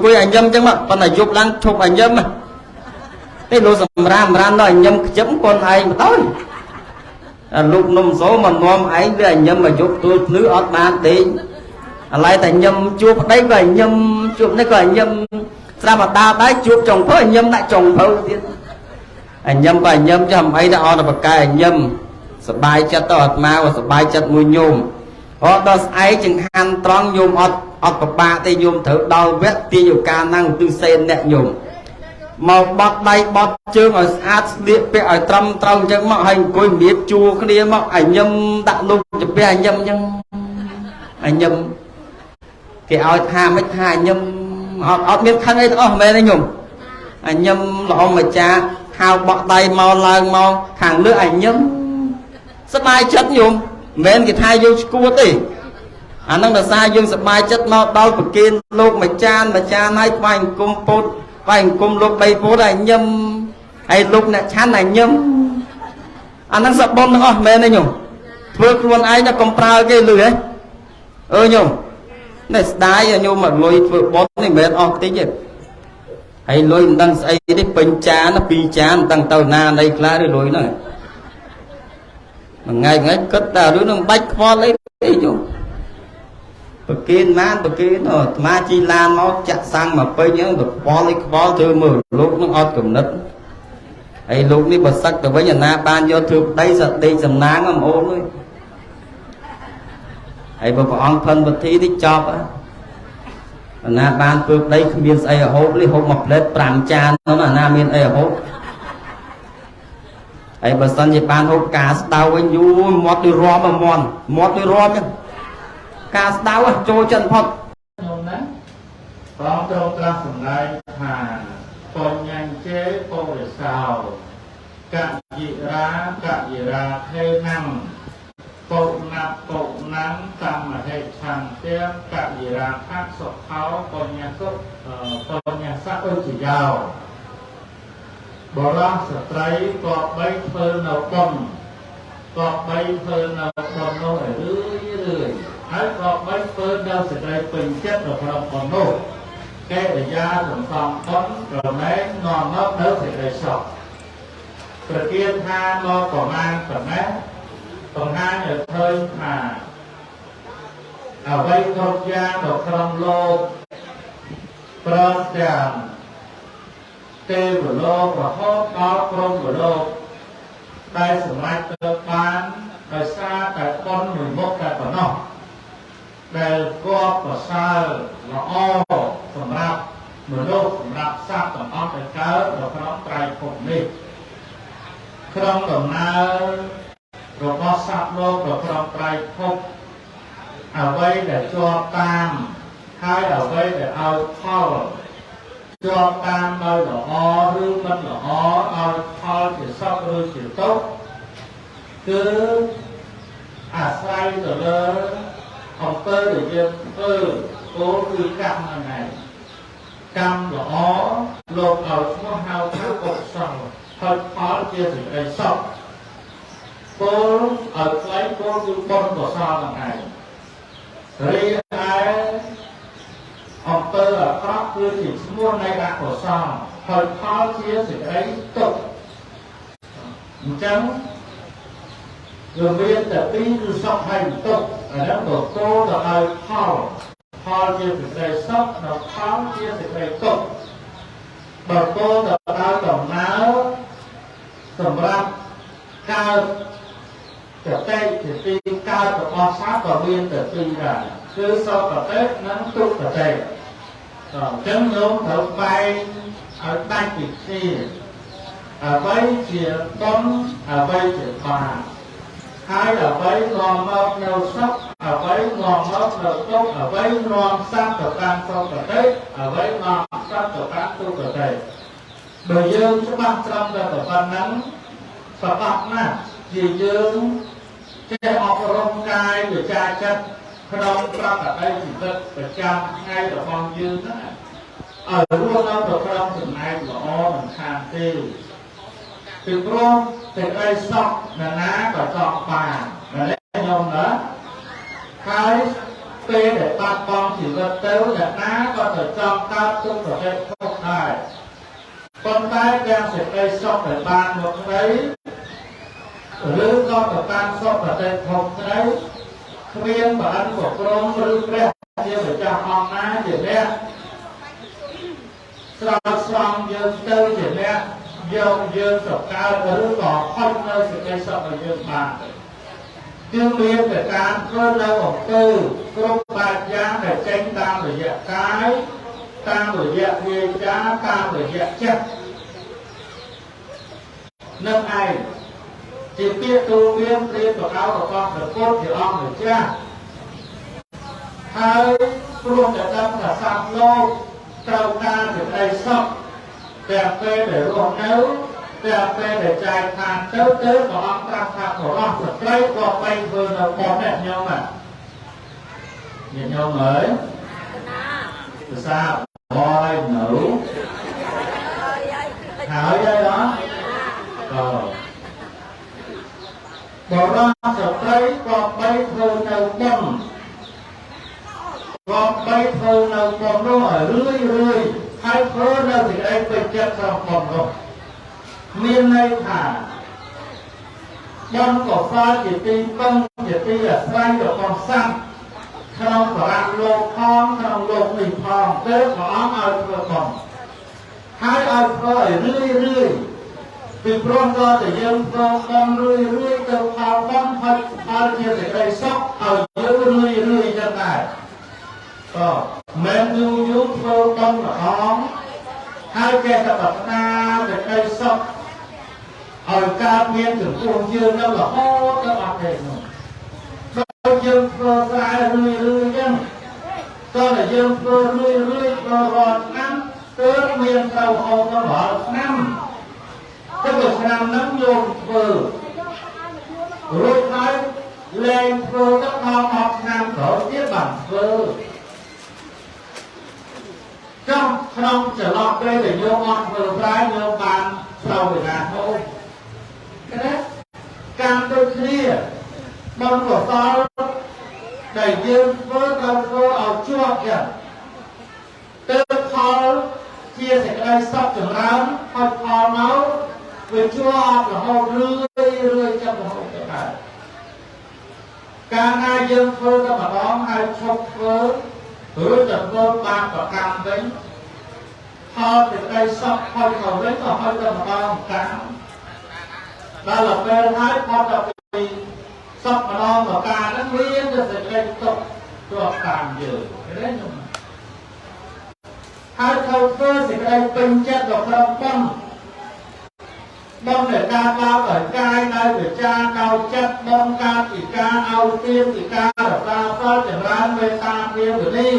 quê anh nhâm chứ mà con này giúp lăng chụp anh nhâm mà cái lô sầm ram nó anh nhâm chấm con anh mà thôi lúc nôm số mà nom ấy với anh nhâm mà giúp tôi nữ ọt ba tí lại tại nhâm chụp đấy rồi nhâm chụp đấy rồi nhâm ra mà ta đấy chụp chồng phơi anh nhâm lại chồng phơi anh nhâm và anh nhâm cho hầm ấy đã on là bậc cái anh nhâmสบายចិត្តទៅអត់មកសบายចិត្តមួយញោមអត់ដល់ស្អែកចង្ហាន់ត្រង់ញោមអត់ពិបាកទេញោមត្រូវដល់វគ្គទាញឱកាសហ្នឹងទិសេនអ្នកញោមមកបត់ដៃបត់ជើងឲ្យស្អាតស្លៀកពាក់ឲ្យត្រឹមត្រូវអញ្ចឹងមកហើយអង្គុយមៀតជួគ្នាមកឲ្យញឹមដាក់លោកចំពះឲ្យញឹមអញ្ចឹងឲ្យញឹមគេឲ្យថាមិនថាញឹមអត់មានខឹងអីទាំងអស់មែនទេញោមឲ្យញឹមល្អម្ចាស់ហៅបក់ដៃមកឡើងមកខាងលើឲ្យញឹមសบายចិត្តញោមមិនគេថាយើងស្គួតទេអាហ្នឹងដោយសារយើងសบายចិត្តមកដល់ប្រគិនលោកម្ចាស់ឲ្យថ្វាយអង្គមពុទ្ធថ្វាយអង្គមលោកដីពុទ្ធឲ្យញឹមហើយលោកអ្នកឆាន់ឲ្យញឹមអាហ្នឹងសបនទាំងអស់មែនទេញោមធ្វើខ្លួនឯងទៅកុំប្រើគេលឺហ៎អើញោមនេះស្ដាយញោមមកលុយធ្វើបននេះមិនមែនអស់តិចទេហើយលុយមិនដឹងស្អីទេពេញចាន2ចានមិនដឹងទៅណានៃខ្លះឬលុយហ្នឹងថ្ងៃគិតតែរឿងនឹងបាច់ខ្វល់អីទេញោមប្រគិនបានប្រគិនអាត្មាជីឡានមកចាក់សាំងមកពេញហ្នឹងទៅខ្វល់អីខ្វល់ធ្វើមើលលោកនឹងអត់កំណត់ហើយលោកនេះបើសឹកទៅវិញអាណាបានយកធ្វើប្តីសដេកសំណាងហ្មងអូនអើយហើយបើព្រះអង្គផិនវិធីនេះចប់អាណាបានធ្វើប្តីគ្មានស្អីរហូតនេះហូបមួយផ្លែត5ចានហ្នឹងអាណាមានអីរហូតហើយបើសិនជាបានហូបការស្ដៅវិញយូរមាត់ដូចរំមាត់ដូចរំចឹងការស្ដៅចូលចិត្តផុតខ្ញុំណាព្រះទ្រង់ត្រាស់សម្ដែងថាបញ្ញញ្ចេពុរិសោកយិរាថេនាំពុណាសមហេឆន្ទៈកយិរាផាសុខោបញ្ញសុសឧជយោបរោះស្ត្រីក៏បីធ្វើនៅបុណ្យក៏បីធ្វើនៅបុណ្យនោះរឿយហើយក៏បីធ្វើនៅសេចក្តីពេញចិត្តនៅក្នុងបុណ្យនោះកិរិយាសន្សំបុណ្យប្រមែងនាំមកនៅសេចក្តីសុខប្រគិនថាមកប្រមាណប៉ុណ្ណេះបង្ហាញឲ្យឃើញថាអ្វីគ្រប់យ៉ាងនៅក្នុងលោកព្រមទាំងទេវលោករហូតដល់ព្រហ្មលោកដែលសម្រេចទៅបានដោយសារតែបុណ្យមួយមុខតែប៉ុណ្ណោះដែលគបប្រសើរល្អសម្រាប់មនុស្សសម្រាប់សត្វទាំងអស់ដែលកើតនៅក្នុងត្រៃភពនេះក្នុងដំណើររបស់សត្វលោកនៅក្នុងត្រៃភពអ្វីដែលជាប់តាមហើយអ្វីដែលឲ្យផលជាប់តាមដោយល្អឬមិនល្អឲ្យផលជាសុខឬជាទុក្ខគឺអាស្រ័យទៅលើអំពើដែលយើងធ្វើគោលគឺកម្មហ្នឹងឯងកម្មល្អលោកឲ្យឈ្មោះហៅថាកុសលហើយផលជាសេចក្តីសុខគោលឲ្យខ្លីគោលគឺបុណ្យកុសលហ្នឹងឯងរីឯអំពើអាក្រក់គឺជាឈ្មោះនៃអកុសលហើយផលជាសេចក្តីទុក្ខអញ្ចឹងវាមានតែពីរគឺសុខហើយទុក្ខអាហ្នឹងក៏គោលទៅឲ្យផលជាសេចក្តីសុខនិងផលជាសេចក្តីទុក្ខបើគោលទៅដល់ដំណើរសម្រាប់កើតកតេជាទីកើតរបស់សត្វក៏មានតែពីរដែរគឺសុខកតេនិងទុក្ខកតេអញ្ចឹងលោកត្រូវបែងឲ្យដាច់ពីគ្នាអ្វីជាបុណ្យអ្វីជាបាបហើយអ្វីនាំមកនៅសុខអ្វីនាំមកនៅទុក្ខអ្វីនាំសត្វទៅកាន់សុគតិអ្វីនាំសត្វទៅកាន់ទុក្ខតិបើយើងច្បាស់ត្រឹមតែប៉ុណ្ណឹងសប្បាយណាស់ជាយើងចេះអប់រំកាយវិចារចិត្តក្នុងប្រកបដោយជីវិតប្រចាំថ្ងៃរបស់យើងណាឲ្យរស់នៅប្រកបចំណែកល្អមិនខានទេពីព្រោះសេចក្តីសុខណាក៏ចង់បានមែនទេញោមណាហើយ ពេលដែលបាត់បង់ជីវិតទៅអ្នកណាក៏ទៅចង់កើតទុកប្រភេទខុសដែរប៉ុន្តែទាំងសេចក្តីសុខដែលបានមកក្តីឬក៏ទៅបានសុខប្រភេទខុសក្តីគ្មានបរិញ្ញប្រព្រំឬព្រះជាម្ចាស់អង្គណាជាអ្នកស្រោចស្រង់យើងទៅជាអ្នកយកយើងទៅកើតឬក៏ហុចនៅសេចក្តីសុខរបស់យើងបានគឺមានតែការធ្វើនៅអំពើគ្រប់បែបយ៉ាងដែលចេញតាមរយៈកាយតាមរយៈវាចាតាមរយៈចិត្តនឹងឯងជាពាក្យទូមានព្រាបប្រកោរបស់ព្រះពុទ្ធជាអង្គម្ចាស់ហើយព្រោះតែដឹងថាសត្វលោកត្រូវការសេចក្តីសុខទាំងពេលដែលរស់នៅទាំងពេលដែលចែកឋានទៅព្រះអង្គត្រាស់ថាបរិសុទ្ធស្ត្រីក៏បីធ្វើនៅប៉ុននេះញោមញោមអើយភាសាបរនៅហើយអីđóបរិសុទ្ធស្ត្រីក៏បីធ្វើនៅប៉ុនក៏បីធ្វើនៅប៉ុននោះរឿយហើយធ្វើនៅសេចក្តីពេញចិត្តក្នុងប៉ុននោះមានន័យថាបុណ្យកុសលជាទីពឹងជាទីអាស្រ័យរបស់សត្វក្នុងបរិបទលោកផងក្នុងលោកនេះផងទើបព្រះអង្គឲ្យធ្វើបុណ្យហើយឲ្យធ្វើឲ្យរឿយពីព្រោះក៏តែយើងធ្វើបុណ្យរឿយទៅផលបុណ្យផលជាសេចក្តីសុខឲ្យយើងរឿយចឹងដែរក៏មិនយូរធ្វើបុណ្យម្ដងហើយចេះតែប្រាថ្នាសេចក្តីសុខឲ្យកើតមានចំពោះយើងនៅរហូតដល់អត់ទេនោះបើយើងធ្វើស្រាយរឿយចឹងតើយើងធ្វើរឿយរាល់ឆ្នាំទើបមានទៅហូតដល់រាល់ឆ្នាំទៅឆ្នាំហ្នឹងយកធ្វើរួចហើយលែងធ្វើទៅដល់10ឆ្នាំក្រោយទៀតបានធ្វើចំក្នុងចន្លោះពេលដែលយកអត់ធ្វើប្រាយយកបានស្រូវវិណាហូតការដូចគ្នាបុណ្យកុសលដែលយើងធ្វើត្រូវធ្វើឲ្យជាប់ចឹងទើបផលជាសេចក្តីសុខចម្រើនហុចផលមកវាជាប់រហូតរឿយចឹងរហូតទៅដែរកាលណាយើងធ្វើតែម្ដងហើយឈប់ធ្វើរួចទៅធ្វើបាបប្រកម្មវិញផលសេចក្តីសុខហុចទៅវិញក៏ហុចទៅម្ដងកម្មដល់ពេលហើយផុតទៅពីសុខម្ដងប្រការហ្នឹងមានតែសេចក្តីទុក្ខជាប់តាមយើងឃើញទេញោមហើយត្រូវធ្វើសេចក្តីពេញចិត្តដល់ក្រុមបុណ្យដែលការឡើងដោយកាយដោយវិចារដោយចិត្តបុណ្យការពីការឲ្យទានពីការរក្សាផលចម្រើនមេត្តាព្រាវនា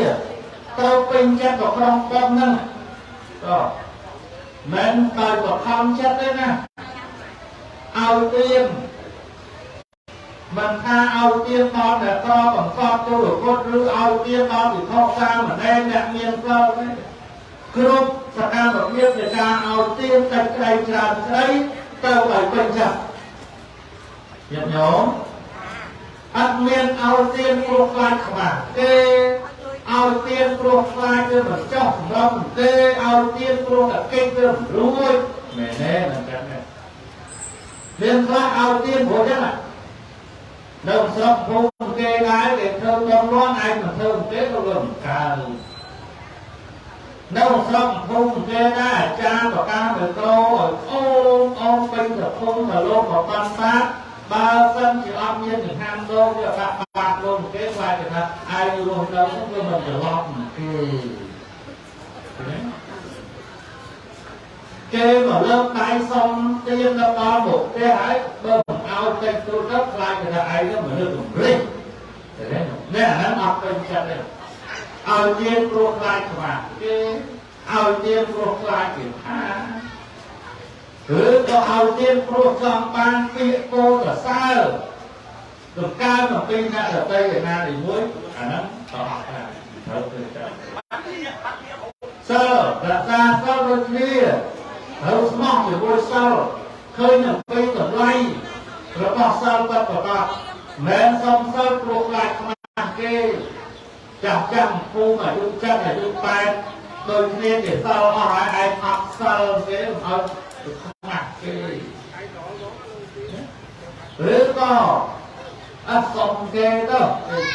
ត្រូវពេញចិត្តដល់ក្រុមបុណ្យហ្នឹងក៏មិនដោយបខំចិត្តទេណាឲ្យទៀនមិនថាឲ្យទៀនដល់អ្នកក្របង្កប់ទូរពុតឬឲ្យទៀនដល់ពិភពសាមណេរអ្នកមានសិលទេគ្រប់សកម្មភាពនៃការឲ្យទៀនតែក្តីច្រើនស្ដីទៅឲ្យពេញចិត្តញាតិញោមអត់មានឲ្យទៀនព្រោះខ្លាចខ្មាស់ទេឲ្យទៀនព្រោះខ្លាចវាមិនចោះសម្រាប់ទេឲ្យទៀនព្រោះតែកិច្ចវាមិនរួចមែនទេមិនចឹងទេមានខ្លះឲ្យទៀនព្រោះចឹងនៅស្រុកភូមិគេដែរគេធ្វើបំរាន់ឯងមិនធ្វើទេក៏វាមិនកើតនៅស្រុកភូមិគេដែរអាចារ្យប្រកាសទៅក្រឲ្យអូនពេញទៅភូមិទៅលោកមកបានបាត់បើសិនជាអត់មានចង្ហាន់លោកវាបាក់បាត់លោកគេខ្លាចថាឯងរស់នៅហ្នឹងវាមិនច្រឡំគេមកលើកដៃសុំទៀនទៅដល់មុខគេហើយបើមិនឲ្យតិចទូទៅខ្លាចថាឯងទៅមនុស្សកំរិចនេះអាហ្នឹងអត់ពេញចិត្តទេឲ្យទៀនព្រោះខ្លាចខ្មាស់គេឲ្យទៀនព្រោះខ្លាចគេថាឬក៏ឲ្យទៀនព្រោះចង់បានពាក្យពោលសរសើរទំការមកពីអ្នកដទៃឯណាទីមួយអាហ្នឹងក៏អត់ដែរត្រូវធ្វើទៅសិលរក្សាសិលដូចគ្នាត្រូវស្មោះជាមួយសិលឃើញអំពីតម្លៃរបស់សិលពិតប្រាកដមិនសុំសិលព្រោះខ្លាចខ្មាស់គេ จับจังฟูมาดูจังมาดูไปโดยเรียนเดี๋ยวเราเอาไอ้พักเซอร์เสียเอาหนักเลยหรือก็ส่งเกต้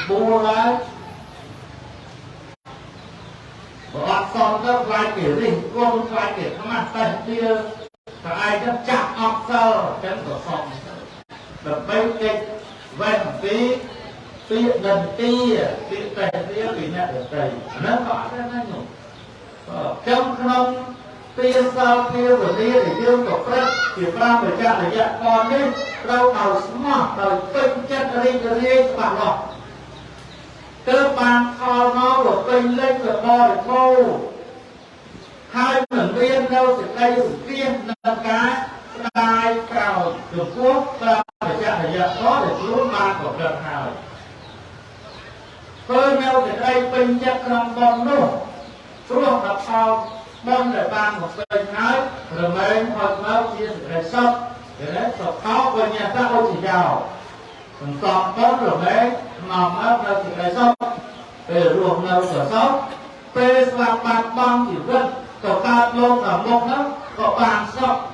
บูไรบอกส่งก็ไล่เกี่ยวดิกลมไล่เกี่ยวมาแต่เดียวแต่ไอ้จะจับออกเซอร์ฉันก็ส่งแบบไม่เก็บแว่นปีเดินปีแต่เดียวปีนี้เดินไปนั่นก็ได้นั่นอยู่trong không tiền sao tiêu của đi để dương của phép chỉ ra để cha để dạy con đi đâu đầu smart đầu tinh chất đi bạn lọ cơ bản thò nó của tinh lên của bo để thô hai mình viên đâu thì đây của viên nâng cái đai cào được quốc ra để cha để dạy có để xuống ban của đợt hào cơ nhau thì đây tinh chất trong con luôn xuống tập sau mong để ban một bên nói rồi mấy hoặc nó chia sẻ sốc để đấy sọc khó của nhà ta không chỉ giàu còn sọc tốt rồi mấy mỏng ấp ra chỉ cái sốc để ruộng đâu sở sốc phê là bạc băng chỉ vứt tổ ta lô cả một nó có bàn sốc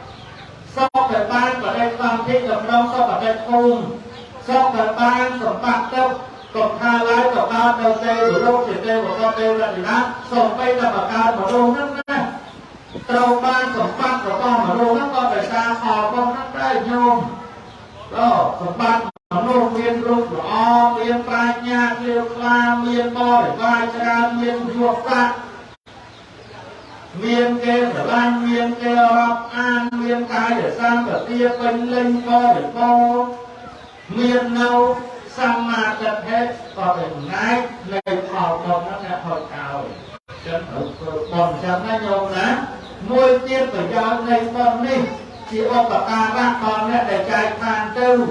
sốc để ban vào đây toàn thị cầm đông sốc ở đây khung sốc để ban sọc bạc đâu còn tha lái của ta đầu tê của đâu chỉ tê của con tê là gì đó sọc bay là bà ca mà đâu nè trâu ban sọc bạc của con mà đâu nó con phải xa hò con nó đây nhôm đó sọc bạc mà đâu miên lúc rõ miên tai nha miên la miên bo để vai ra miên ruột ra miên kê để ban miên kê rọc an miên cái để sang để tia quanh lên co để co miên nâu sang mà thật hết còn để ngay này hò con nó nghe hồi cào chân còn chẳng nó nhôm ná môi tiên phải cho này con đi chỉ ôm cả ta bác con để chạy than tư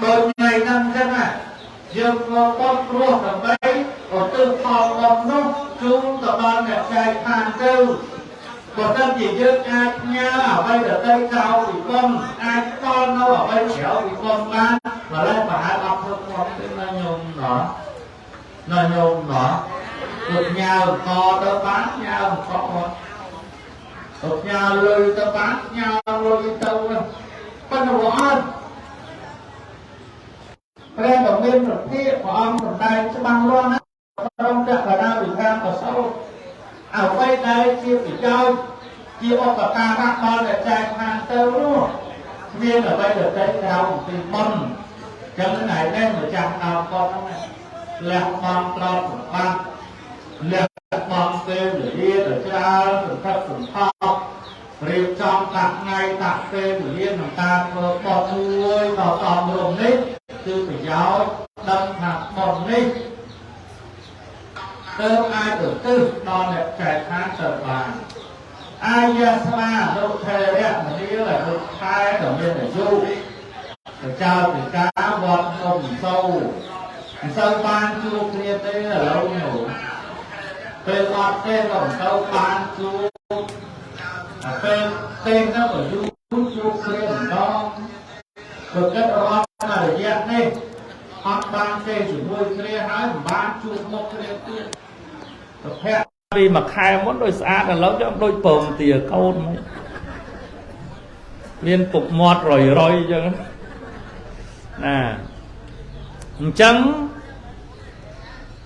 đôi ngày năm chân à dương con ruột ở đấy ở tư phòng đồng nút chúng tụi con để chạy than tư còn thân chỉ dương ai nha ở đây ở đây cao thì con ai con nó ở đây chéo thì con ban mà đây mà hai bọc thôi con cái nó nhôm nó được nhà co tớ bán nhà có được nhà lười tớ bán nhà lười tâu con đồ ăn đây đồng biên được thi của ông còn đây sẽ bằng luôn á ông đã và đang bị tham vào sâu ở quay đây chia bị chơi chia ô cả ca bác con để chạy hàng tâu luôn viên ở đây được đây cao thì bần cho cái này đây mà chạm nào con nó này lẹt bằng tròn của bác lẹt bằng kêu để đi để cha để thấp để thọ riêng trong tặng ngay tặng kêu để liên làm ta bỏ nuôi vào tòm rồng nít từ phải giáo đâm hạt bòn nít tớ ai được tư đo đẹp chạy khá trở bàn ai ra sama độ thề đấy mà đi là độ khai ở bên để du để trao thì cá vọt không sâu ban chu kia thế là lâu nhiều tên ọt tên còn sâu ban chu tên nó ở du chu kia đó rồi cái ọt là để dẹp đi ọt ban tên chỉ nuôi kia hái ban chu một kia kia vì mà khai món đôi xa là lâu cho đôi bồn tìa câu liên tục mọt rồi cho nè chẳng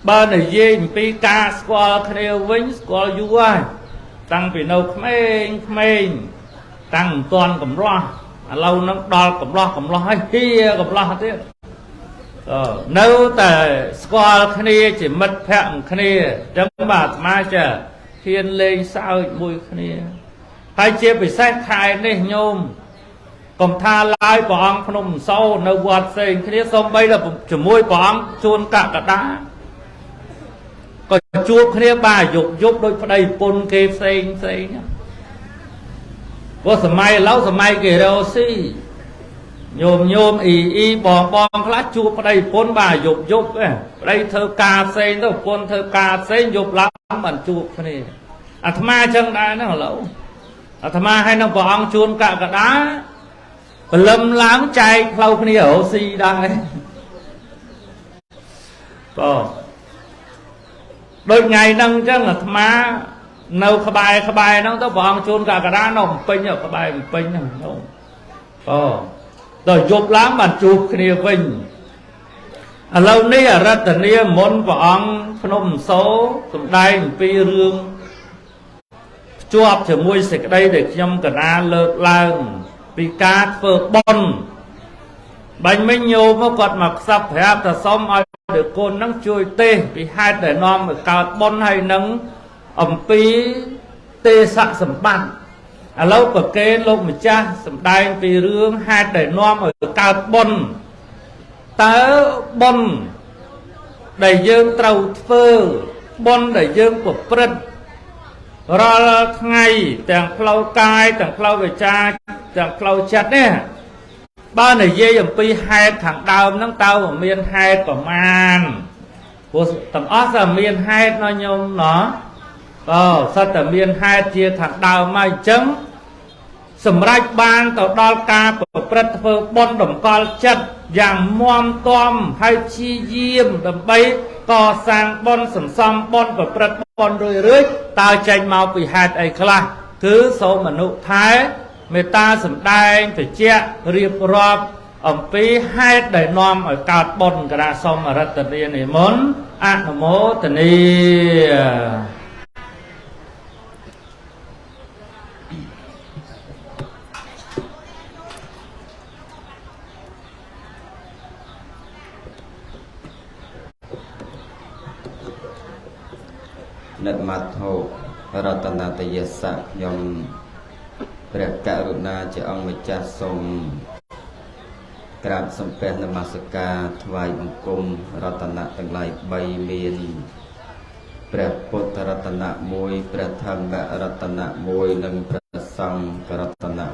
ba này dê pi ca squall kêu vĩnh squall du ai tăng vì nâu khmênh tăng toàn cầm lo lâu nó đo cầm lo hay kia cầm lo thế nếu tại squall khnia chỉ mất phèn khnia chấm bạt mai chả thiên lên sao mùi khnia hai chia bị xét khai này nhôm còn tha lai bọn phnom sâu nâu quạt xây khnia xong bây là chỉ mùi bọn chuôn cả đá còn chuột khnia bà dục đôi đây pôn kê xây nhá có sớm mai kể đâu xí nhôm y bòn lá chuột ở đây pôn bà dục đây thơ ca xây đâu pôn thơ ca xây dục lắm bản chuột này tham ma chân đây nó lẩu tham ma hay nó bòn chuôn cả đá lâm láng chay lâu khnia ở xí đây đôi ngày nâng chứ là má nâu khá bài nó tao vòng chôn cả đá nó pinh ở khá bài pinh rồi chụp lắm bạn chụp kia vinh lâu nay ở rất là nia môn vọng phnom số tụi đây pi rương chuột chỉ môi sạch đây để nhâm cả đá lợt lang pi cát phơ bon bánh mấy nhiều mà còn mặc sắp hẹp ta xong ai được côn nắng chui tê vì hai để non ở cao bon hay nắng ẩm phí tê sạ sầm ban lâu của kê lông mà cha sầm đai vì rương hai để non ở cao bon tớ bon đầy dương trầu phơ bon đầy dương của prân ra ngày tàng phlau cai tàng phlau về cha tàng phlau chặt nè ba này dây dầm pi hai thằng đau nắng tao ở miền hai của man của tầm ót là miền hai nó nhung nó sao tầm miền hai chia thằng đau mai trắng sầm rách ban tàu đo ca của prật phơ bon đầm co chất dạng muam tom hay chi diêm đầm bay co sang bon sầm xăm bon của prật bon rồi rưới tao tranh màu bị hai ấy khla thứ số mà nụ thái người ta sầm đai phải che riệp rọp ẩm phí hai đầy nom ở cát bồn cả đã xong mà rất là này muốn ăn mố tình đi nợ mặt hồ Ratana Tayasa nhomព្រះករុណាជាអង្គម្ចាស់សូមក្រាបសំពះនមស្ការថ្វាយបង្គំរតនៈទាំងឡាយ3មានព្រះពុទ្ធរតនៈ1ព្រះធម្មរតនៈ1និងព្រះសង្ឃរតនៈ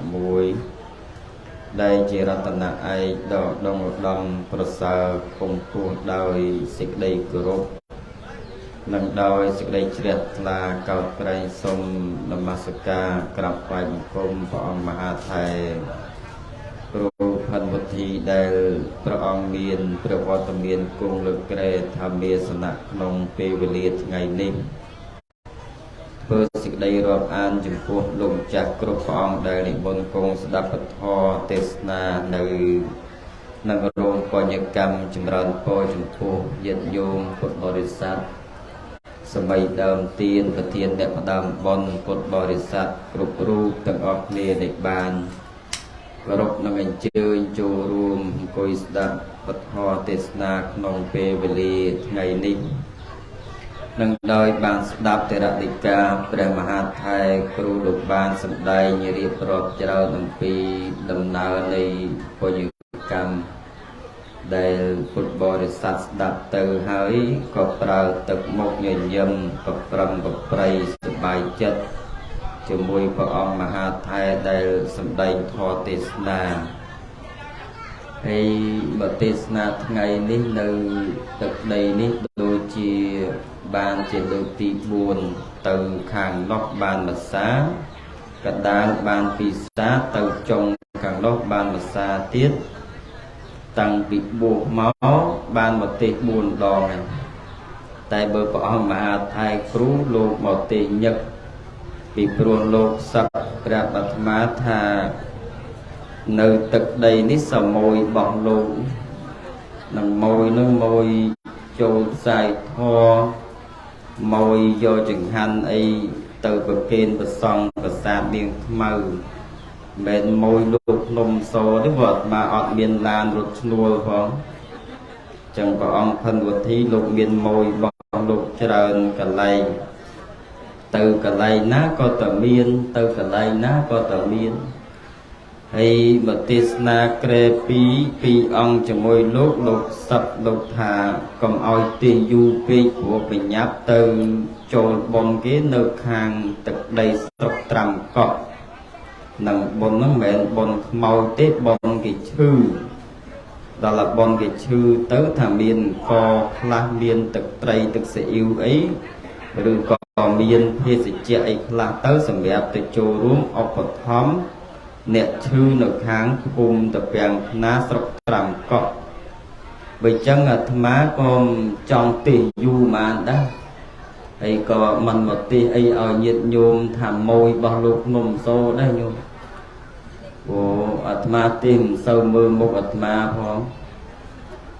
1ដែលជារតនៈឯកដ៏ដងឧត្តមប្រសើរគង់គួរដោយសេចក្តីគោរពនិងដោយសេចក្តីជ្រះថ្លាកោតក្រែងសូមនមស្ការក្រាបថ្វាយបង្គំព្រះអង្គមហាថេរគ្រូផាន់វុធីដែលព្រះអង្គមានព្រះវត្តមានគង់លើក្រែធម្មាសនៈក្នុងពេលវេលាថ្ងៃនេះធ្វើសេចក្តីរាប់អានចំពោះលោកម្ចាស់គ្រប់ព្រះអង្គដែលនិមន្តគង់ស្ដាប់ពធទេសនានៅនឹងរោងបញ្ញកម្មចម្រើនពរចំពោះញាតិញោមពុទ្ធបរិស័ទសម័យដើមទានប្រធានអ្នកផ្ដើមបុណ្យពុទ្ធបរិស័ទគ្រប់រូបទាំងអស់គ្នាដែលបានគោរពនិងអញ្ជើញចូលរួមអង្គុយស្ដាប់ពធទេសនាក្នុងពេលវេលាថ្ងៃនេះនិងដោយបានស្ដាប់ធរណីកាព្រះមហាថេរគ្រូលោកបានសម្ដែងរៀបរាប់ច្រើនអំពីដំណើរនៃបុញ្ញកម្មដែលពុទ្ធបរិស័ទស្ដាប់ទៅហើយក៏ប្រើទឹកមុខញញឹមប្រព្រឹមប្រព្រៃសប្បាយចិត្តជាមួយព្រះអង្គមហាថេរដែលសម្ដែងធម៌ទេសនាហើយបើទេសនាថ្ងៃនេះនៅទឹកដីនេះដូចជាបានជាលើកទី4ទៅខាងនោះបានម្សាកដាលបានពីសាទៅចុងខាងនោះបានម្សាទៀតតាំងពីបួសមកបានមកទេស4ដងហើយតែបើព្រះអង្គមហាថេរគ្រូលោកមកទេសញឹកពីព្រោះលោកសឹកព្រះអាត្មាថានៅទឹកដីនេះសមយរបស់លោកនឹងម៉ួយនឹងម៉ួយចូលផ្សាយធម៌ម៉ួយយកចង្ហាន់អីទៅប្រគេនព្រះសង្ឃប្រាសាទនាងខ្មៅមិនម៉ួយលោកភ្នំសទេព្រោះអាត្មាអត់មានឡានរត់ឈ្នួលផងចឹងព្រះអង្គផិនវុធីលោកមានម៉ួយរបស់លោកច្រើនកន្លែងទៅកន្លែងណាក៏តែមានទៅកន្លែងណាក៏តែមានហើយមកទេសនាក្រែពីអង្គជាមួយលោកសឹកលោកថាកុំឲ្យទេយូរពេកព្រោះបញ្ញាប់ទៅចូលបុណ្យគេនៅខាងទឹកដីស្រុកត្រាំកក់នឹងបុណ្យហ្នឹងមិនមែនបុណ្យខ្មោចទេបុណ្យគេឈឺដល់បុណ្យគេឈឺទៅថាមានកខ្លះមានទឹកត្រីទឹកស៊ីអ៊ីវអីឬក៏មានភេសជ្ជៈអីខ្លះទៅសម្រាប់ទៅចូលរួមឧបត្ថម្ភអ្នកឈឺនៅខាងភូមិតាពាំងផ្នាស្រុកត្រាំកក់បើចឹងអាត្មាក៏ចង់ទេសយូរបានដែរ ấy có mình một tí ấy ở nhiệt nhôm thảm môi bao lục nôm xô đây nhôm của atma tìm sâu mưa mục atma phong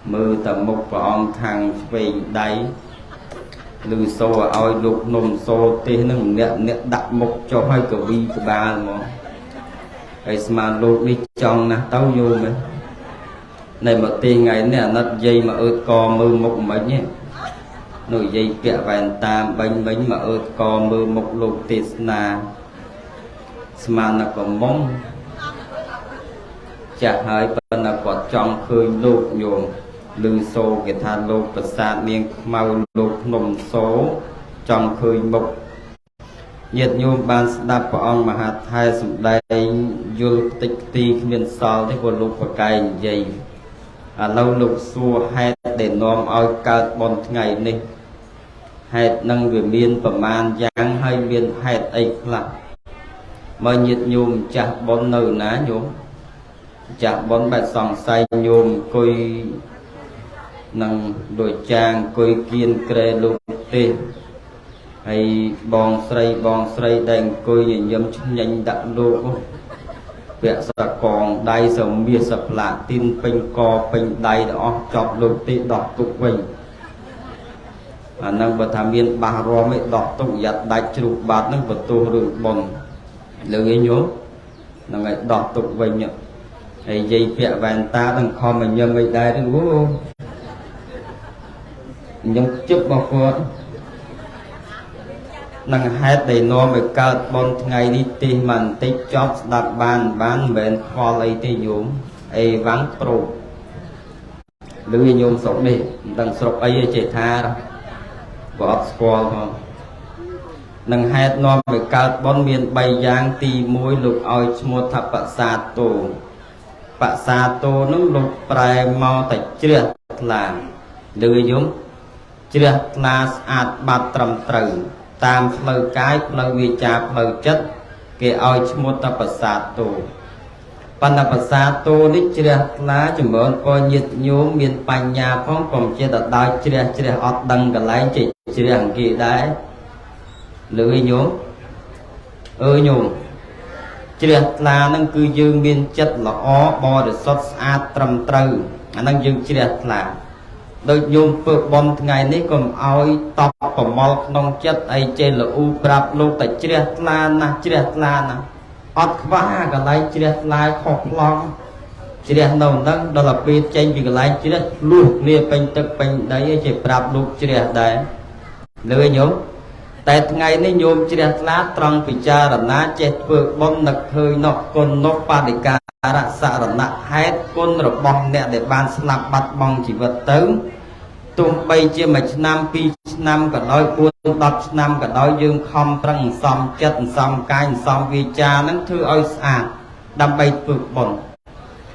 mưa tầm mục của ông thằng về đáy lư xô oi lục nôm xô tí nâng nẹ đặt mục cho hai cờ vi cờ ba mà ấy mà lục đi trong nè tao vô mấy này một tí ngày nè nó dây mà ơi co mưa mục mấy nhé nồi dây kẹ vàng tam bánh bánh mà ơi co mưa mục lục tít na mà nó còn mong chả hơi bên là có trong khơi lục nhôm lư xô cái tha lục và xa miếng màu lục nồng số trong khơi mục nhiệt nhôm ban đạp của ông mà hạt hai sụp đây du tích ti miền sau thế của lục và cây dày lâu lục xua hai để nóm oi cao bon ngày này hai nâng về miền và man giang hay miền hai ấy là mà nhiệt nhôm chặt bon nở ná nhôm chặt bon bạch sòng say nhôm coi nâng đôi trang coi kiên kre lục tê hay bong sray đành coi nhìn nhâm nhanh đặt lục vẽ sa còn đai sầm bia sập lạ tin pin co pin đai đó chọc lục tê đọt tục vinh nâng bờ tham biên bà rò mấy đọt tục giặt đai chụp bát nâng bờ tu rừng bồn lưỡi nhố nâng ngày đọt tục vinh nhở hay dây vẽ vàng ta đang kho mình nhâm mấy đai đang bố nhâm chụp bao phút năng hết đầy no mới cao bon ngày đi tìm mình tích chót đặt bán bên kho lấy tê nhúng ấy vắng pro lưỡi nhôm sọc đi đằng sọc ấy chạy tha đó bỏ squall không năng hết no mới cao bon miền bay giang tì môi lục oi một thập bạ sa tô nó lục prai mau tại chưa là lưỡi nhúng chưa là ạt bát trầm trừ tam phơi cái phơi vi chạp phơi chất cái oi một tập sát tu pan tập sát tu đi chia lá chừng bữa coi nhiệt nhố miền Pành nhà phong còn chia đặt đai chia ọt đằng cả lái chỉ chia hàng kia đấy lưỡi nhố ơi nhung chia là năng cư dương miền chất là ó bò để sót sát trầm trừ năng dương chia là đôi nhôm phượng bom ngày nay còn oi tóc của mol nông chất ấy trên là u prap lô tại chia na ọt vá cả lại chia lại khóc long chia đầu nâng đó là pi trên vì cái lại chia luôn lia pin tức pin đấy chỉ prap lô chia đấy lưỡi nhôm tại ngày nay nhôm chia lá trăng bị cha là ná chết phượng bom nặc hơi nọc con nọc pa để cả ra xạ là nặc hết con rồi bom nè để ban slap bắt bong chỉ vật tới tụm bay chia mà năm pi năm cả đôi cuốn đập năm cả đôi dương không trăng xóm chất xóm cái xóm vì cha nó thư ơi à đâm bay vượt bồn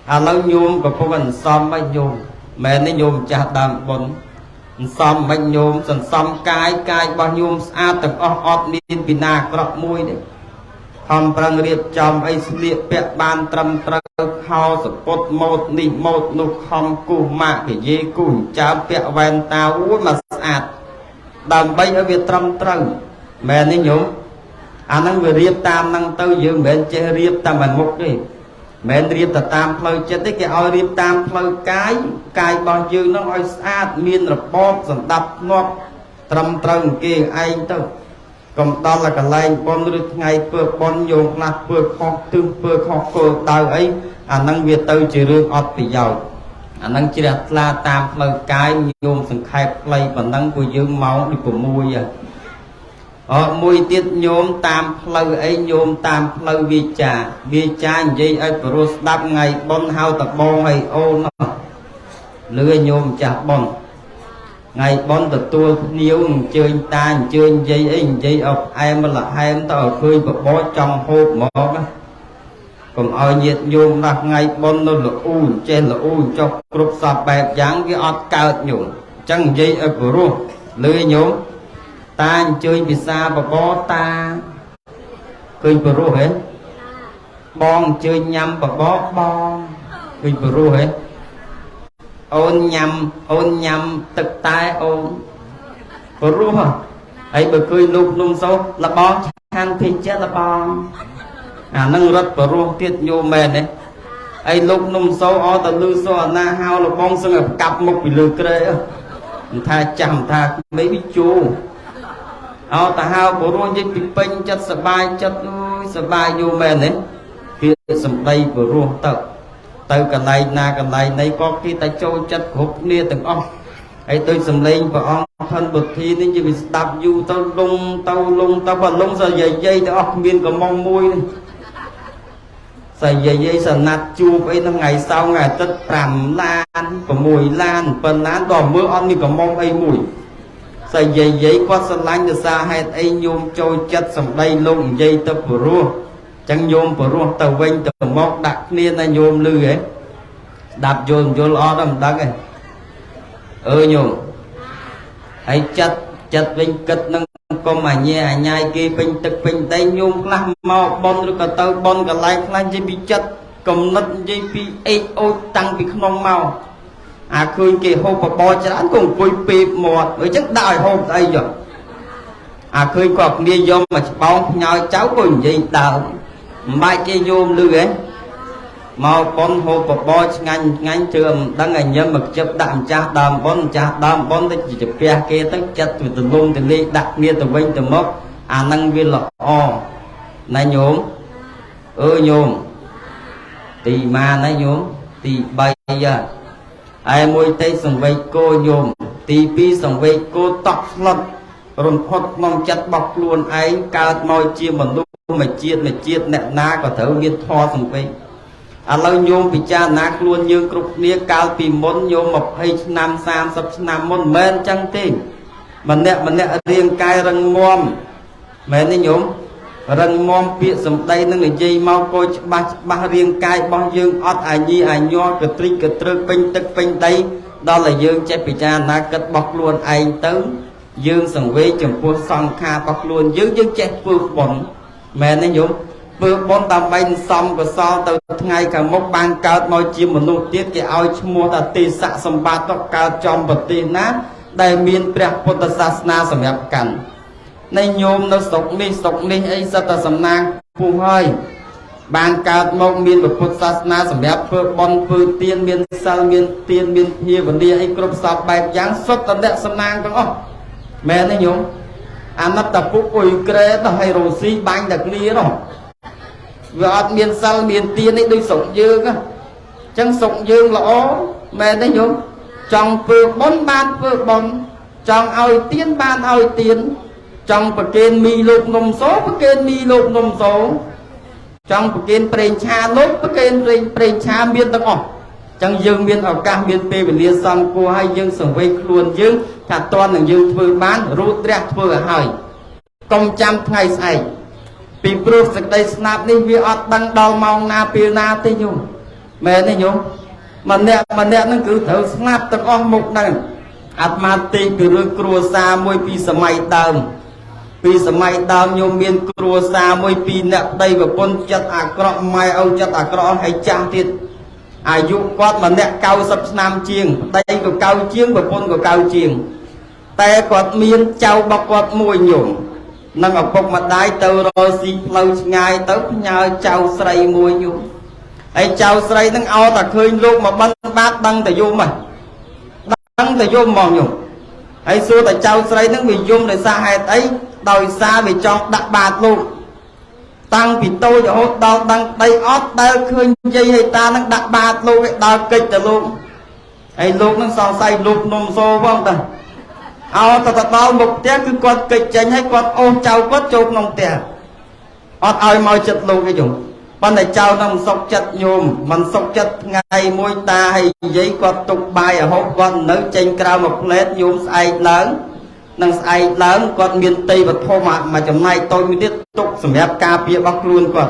lâu nhôm và cô mình xóm bay nhôm mẹ nó nhôm cha đâm bồn xóm bay nhôm sần xóm cái bao nhôm à từng ọt nên pina cọp môi đấy không trăng riệp chồng ấy liệt bẹt ban trầm trơ khao sập cột một nị một nụ không cù mạ cái dê cù cháo bẹt vàng tao mà sạch đầm bay ở Việt trầm trơ mẹ ní nhúng anh năng vừa riệp tam năng tao dương mẹ chơi riệp tam mình một đi mẹ riệp tam phơi chết đấy cái oi riệp tam phơi cái bao dương nó oi sạch miên rồi bom rồi đập nó trầm trơ kia anh tao còn đó là cái lạnh bom được ngày vừa bom dùng là vừa khó tương vừa khó vừa đào ấy năng Việt từ chỉ riêng ọt bị giàu năng chỉ là tam lời cái dùng từng khai play và năng của dương máu đi của mùi mùi tiết nhôm tam lời ấy nhôm tam lời vi trà gì ấy pro đáp ngày bom hao tập bom hay ô nó lưỡi nhôm chả bom ngày bon tập tua nhiều chơi ta chơi dây ọc em là em tao khơi và bó trong hộp mỏ còn ở nhiệt nhôm là ngày bon nó là u trên là u cho group sập bẹp dáng cái ọt cao nhung chẳng dây ở pro lưỡi nhôm ta chơi bị xa và bó ta khơi pro hết bon chơi nhâm và bó bon khơi pro hết ôn nhầm thực tai ôn rùa ấy bữa cười lục nung sâu là bom than thì chết là bom nâng rất và ruột tiết vô mền đấy ấy lục nung sâu ó ta lư so na hao là bom sưng ở cặp một bị lừa kê tha chầm tha mấy bị chu ó ta hao của ruột như bị pin chất sờ bài vô mền đấy kia sầm đây của ruột từ cái này na cái này này có khi ta trôi chất hộp nia từng ông ấy tôi sầm lên và ông thân bực thi nên chỉ bị đạp du tao lung tao vào lung giờ dây tao óc miên có mong môi sợi dây sờ nát chu ấy nó ngày sau ngày tết trầm lan có mùi lan phần lan đỏ mưa on như có mong ấy mùi sợi dây qua sờ lanh từ xa hay ấy nhôm trôi chất sầm đây lung dây tao bờ rùa chẳng nhôm bờ rùa tàu vinh tàu móc đặt niên là nhôm lư ấy đạp vô lo đâm đắc ấy nhôm ấy chặt vinh kịch nâng con mà nhẹ nhai kia vinh tực vinh tay nhôm làm màu bon rồi cả tàu bon cả lại lại chỉ bị chặt cầm nứt chỉ bị ấy ôi tăng bị không màu khơi kia hộp và bò chán cùng quỳ pì một với chất đại hộp đây rồi khơi quạt nia dôm mà bóng nhau cháu cùng gì đào mai kia nhôm lư ấy màu con hộp và bò ngành trường đang ngày nhâm mực chấp đạm cha đàm bon tới chỉ chụp bia kia tới chặt từ lông từ ly đặt nia từ vinh từ mốc năng viên là này nhôm nhôm tì mà này nhôm tì bay giờ ai môi tây sòng vây cô nhôm tì pi sòng vây cô tóc lật rồi phật mong chặt bọc luôn ấy cao môi chia một lúc mà chiết nẹt ná có thở viên tho sòng vây lâu nhôm bị cha nát luôn như cục nia cao vì món nhôm một hay năm sam sắp năm món men chẳng tin mình nè riêng cai răng mom mẹ này nhôm răng mom bịa sầm đây nó người dây mau coi ba riêng cai bao dương ót nhi nho cái trinh cái trơ pin tức pin đây đó là dương chết bị cha nát cất bọc luôn anh tới dương sòng vế chồng pua song kha bọc luôn dương chết vừa bẩn mẹ này nhôm vừa bốn tầm bánh xong và so từ ngày cả một ban cao nói chim một nụ tiết cái ao mua ta tì xạ xong ba tóc cao trong vật tì nát đại miền bạc Phật na sầm nhập cảnh nay nhôm nó sọc mi ấy sao ta sầm nang phù hơi ban cao một miền bạc Phật na sầm nhập phơ bon phơ tiên miền sal miền tiên miền hia vấn đề ấy cướp sập bài giáng xuất tận đẹp sầm nang đúng không mẹ này nhôm nắp tập phúc ui kê ta hay rồ xi bánh đặc lia rồi và miền sau miền tiên ấy đôi sống dương á chẳng sống dương là mẹ đấy nhung trong phượng bốn ban phượng bốn trong ao tiên ban ao tiên trong bậc kên mi lục nôm số bậc kên mi lục nôm số trong bậc kên preng cha lốp bậc kên preng cha miền tây chẳng dương miền ở cam miền tây về liên xong cô hay dương sống vây luôn dương thà toàn là dương phượng bán rút ra phượng hỏi công trăm ngày say bị proof sạch đây snap đi vì ọt đăng đo mong na pil na thế nhung mẹ này nhung mà nè nó cứ thử snap tầng ong một này atmati cứ rơi cua xa môi pi sầm mai đầm nhung miền cua xa môi pi nè đây và con chặt cọ mai âu chặt cọ hay trang tiệt dụ quát mà nè cao sập nam chiêng đây của cao chiêng và con của cao chiêng tay quạt miên trâu bọc quạt môi nhung nâng ở bọc mặt đáy tàu rồi xì lâu ngày tới nhờ chào sợi mùi nhung ấy chào sợi nâng ao ta khơi luôn mà bắn bát đăng ta vô mà đăng ta vô mòn nhung ấy xưa ta chào sợi nâng bị dung để xa hai ấy đòi xa bị cho đặt bát luôn tăng vì tôi cho hốt đau đăng đây ót đau khơi dây hay ta nâng đặt bát luôn đau kịch ta luôn ấy luôn nâng sao say lục nôm xô không ta ta bao một tiếng cứ quạt kịch chanh hay quạt ôm chào quát chụp nông tiền ọt ai mau chật luôn cái dùng ban này chào nông sọc chật nhôm mình sọc chật ngày môi ta hay giấy quạt tục bài ở hộp con nấu chanh cao một lết nhôm sai lớn nâng sai lớn quạt miền tây và thô mà trong này tôi mới tiếp tục sầm ép ca bia bóc luôn quạt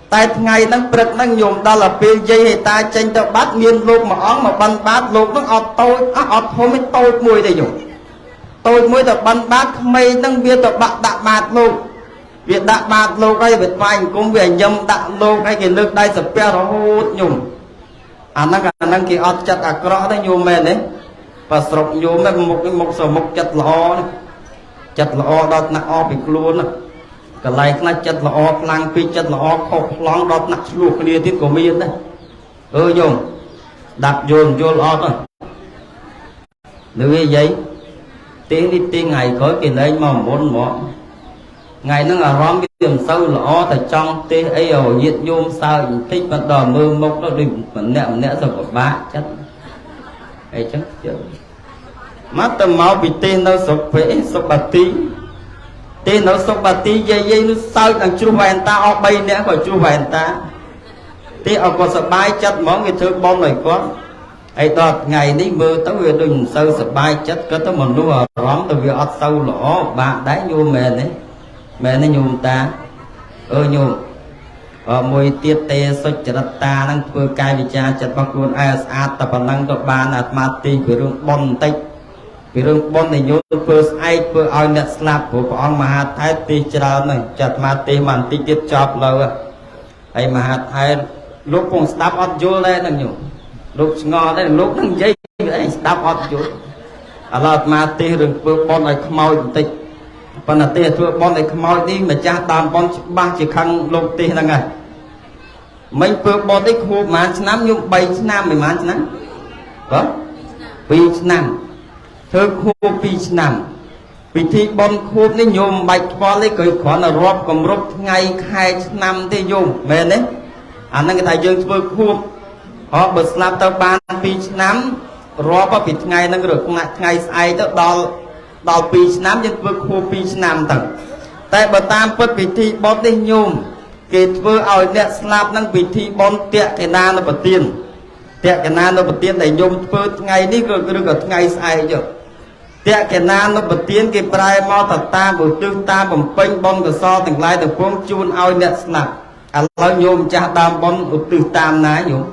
tại ngày nâng bật nâng nhôm đó là pin dây hay ta chanh tao bắt miền luôn mà óng mà ban bát luôn nó ọt tôi ọt thôi mới tôi mùi đây dùng tôi mới tập bắn bát mây nâng bia tập bạc đạ bạt luôn việc đạ bạt luôn đây việc vài cũng về nhâm đạ luôn cái cái nước đây sập pe nó hút nhung năng kia ọt chặt cọ đấy nhung mền đấy và sọc nhung mền một sờ một chặt lò ចិត្តល្អដល់ថ្នាក់អស់ពីខ្លួនកន្លែងខ្លះចិត្តល្អខ្លាំងពីចិត្តល្អខុសប្លង់ដល់ថ្នាក់ឆ្លោះគ្នាទៀតក៏មានដែរញោមដាប់យល់អត់នៅវានិយាយទេនេះទីថ្ងៃក្រោយគេលែងមកមុនមកថ្ងៃហ្នឹងអារម្មណ៍វាមិនសូវល្អតែចង់ទេអីឲ្យញាតញោមសើចបន្តិចបន្តដល់មើលមុខទៅដូចម្នាក់ទៅពិបាកចិត្តអីចឹងជឿមកទៅមកពីទេនៅស្រុកពេសុបាទីទេនៅសុបាទីយាយនោះសើចនឹងជ្រុះវ៉ែនតាអស់3នាក់ក៏ជ្រុះវ៉ែនតាទេអត់ក៏សប្បាយចិត្តហ្មងគេធ្វើបន់ឲ្យគាត់ហើយដល់ថ្ងៃនេះមើលទៅវាដូចមិនសូវសប្បាយចិត្តគាត់ទៅមនុស្សអារម្មណ៍ទៅវាអត់សូវល្អបាក់ដែរញោមមែនទេញោមតាញោមមួយទៀតទេសុចរិតតាហ្នឹងធ្វើកាយវិចារចិត្តរបស់ខ្លួនឯងស្អាតតែប៉ុណ្ណឹងទៅបានអាត្មាទីពីរឿងបន់បន្តិចពីរឿងបន់ដែលញោមធ្វើស្អែកធ្វើឲ្យអ្នកស្លាប់ព្រោះព្រះអង្គមហាថេរទីច្រើនហ្នឹងចាត់អាត្មាទីមកបន្តិចទៀតចប់លើហើយមហាថេរលោកពងស្ដាប់អត់យល់ដែរហ្នឹងញោមលោកឆ្ងល់ដែរលោកហ្នឹងនិយាយអីស្ដាប់អត់យល់ឥឡូវអាត្មាទីរឿងធ្វើបន់ឲ្យខ្មោចបន្តិចប៉ុន្តែទេធ្វើបន់ឲ្យខ្មោចនេះម្ចាស់ដើមបន់ច្បាស់ជាខឹងលោកទេហ្នឹងហើយមិនធ្វើបន់ទេខួបប្រហែលឆ្នាំញោម3ឆ្នាំប្រហែលឆ្នាំបាទ2ឆ្នាំធ្វើខួប2ឆ្នាំពិធីបន់ខួបនេះញោមបាច់ខ្វល់ទេគ្រាន់តែរាប់គម្រប់ថ្ងៃខែឆ្នាំទេញោមមែនទេអាហ្នឹងគេថាយើងធ្វើខួបបើស្លាប់ទៅបាន2ឆ្នាំរាប់ពីថ្ងៃហ្នឹងឬថ្ងៃស្អែកទៅដល់2ឆ្នាំយើងធ្វើខួប2ឆ្នាំទៅតែបើតាមពិតពិធីបុណ្យនេះញោមគេធ្វើឲ្យអ្នកស្លាប់ហ្នឹងពិធីបុណ្យតេកេណានុបទានដែលញោមធ្វើថ្ងៃនេះឬក៏ថ្ងៃស្អែកយកតេកេណានុបទានគេប្រែមកទៅតាមឧទ្ទិសតាមបំពេញបុណ្យកុសលទាំងឡាយទាំងពួងជូនឲ្យអ្នកស្លាប់ឥឡូវញោមចាស់ដើមបុណ្យឧទ្ទិសតាមណាញោម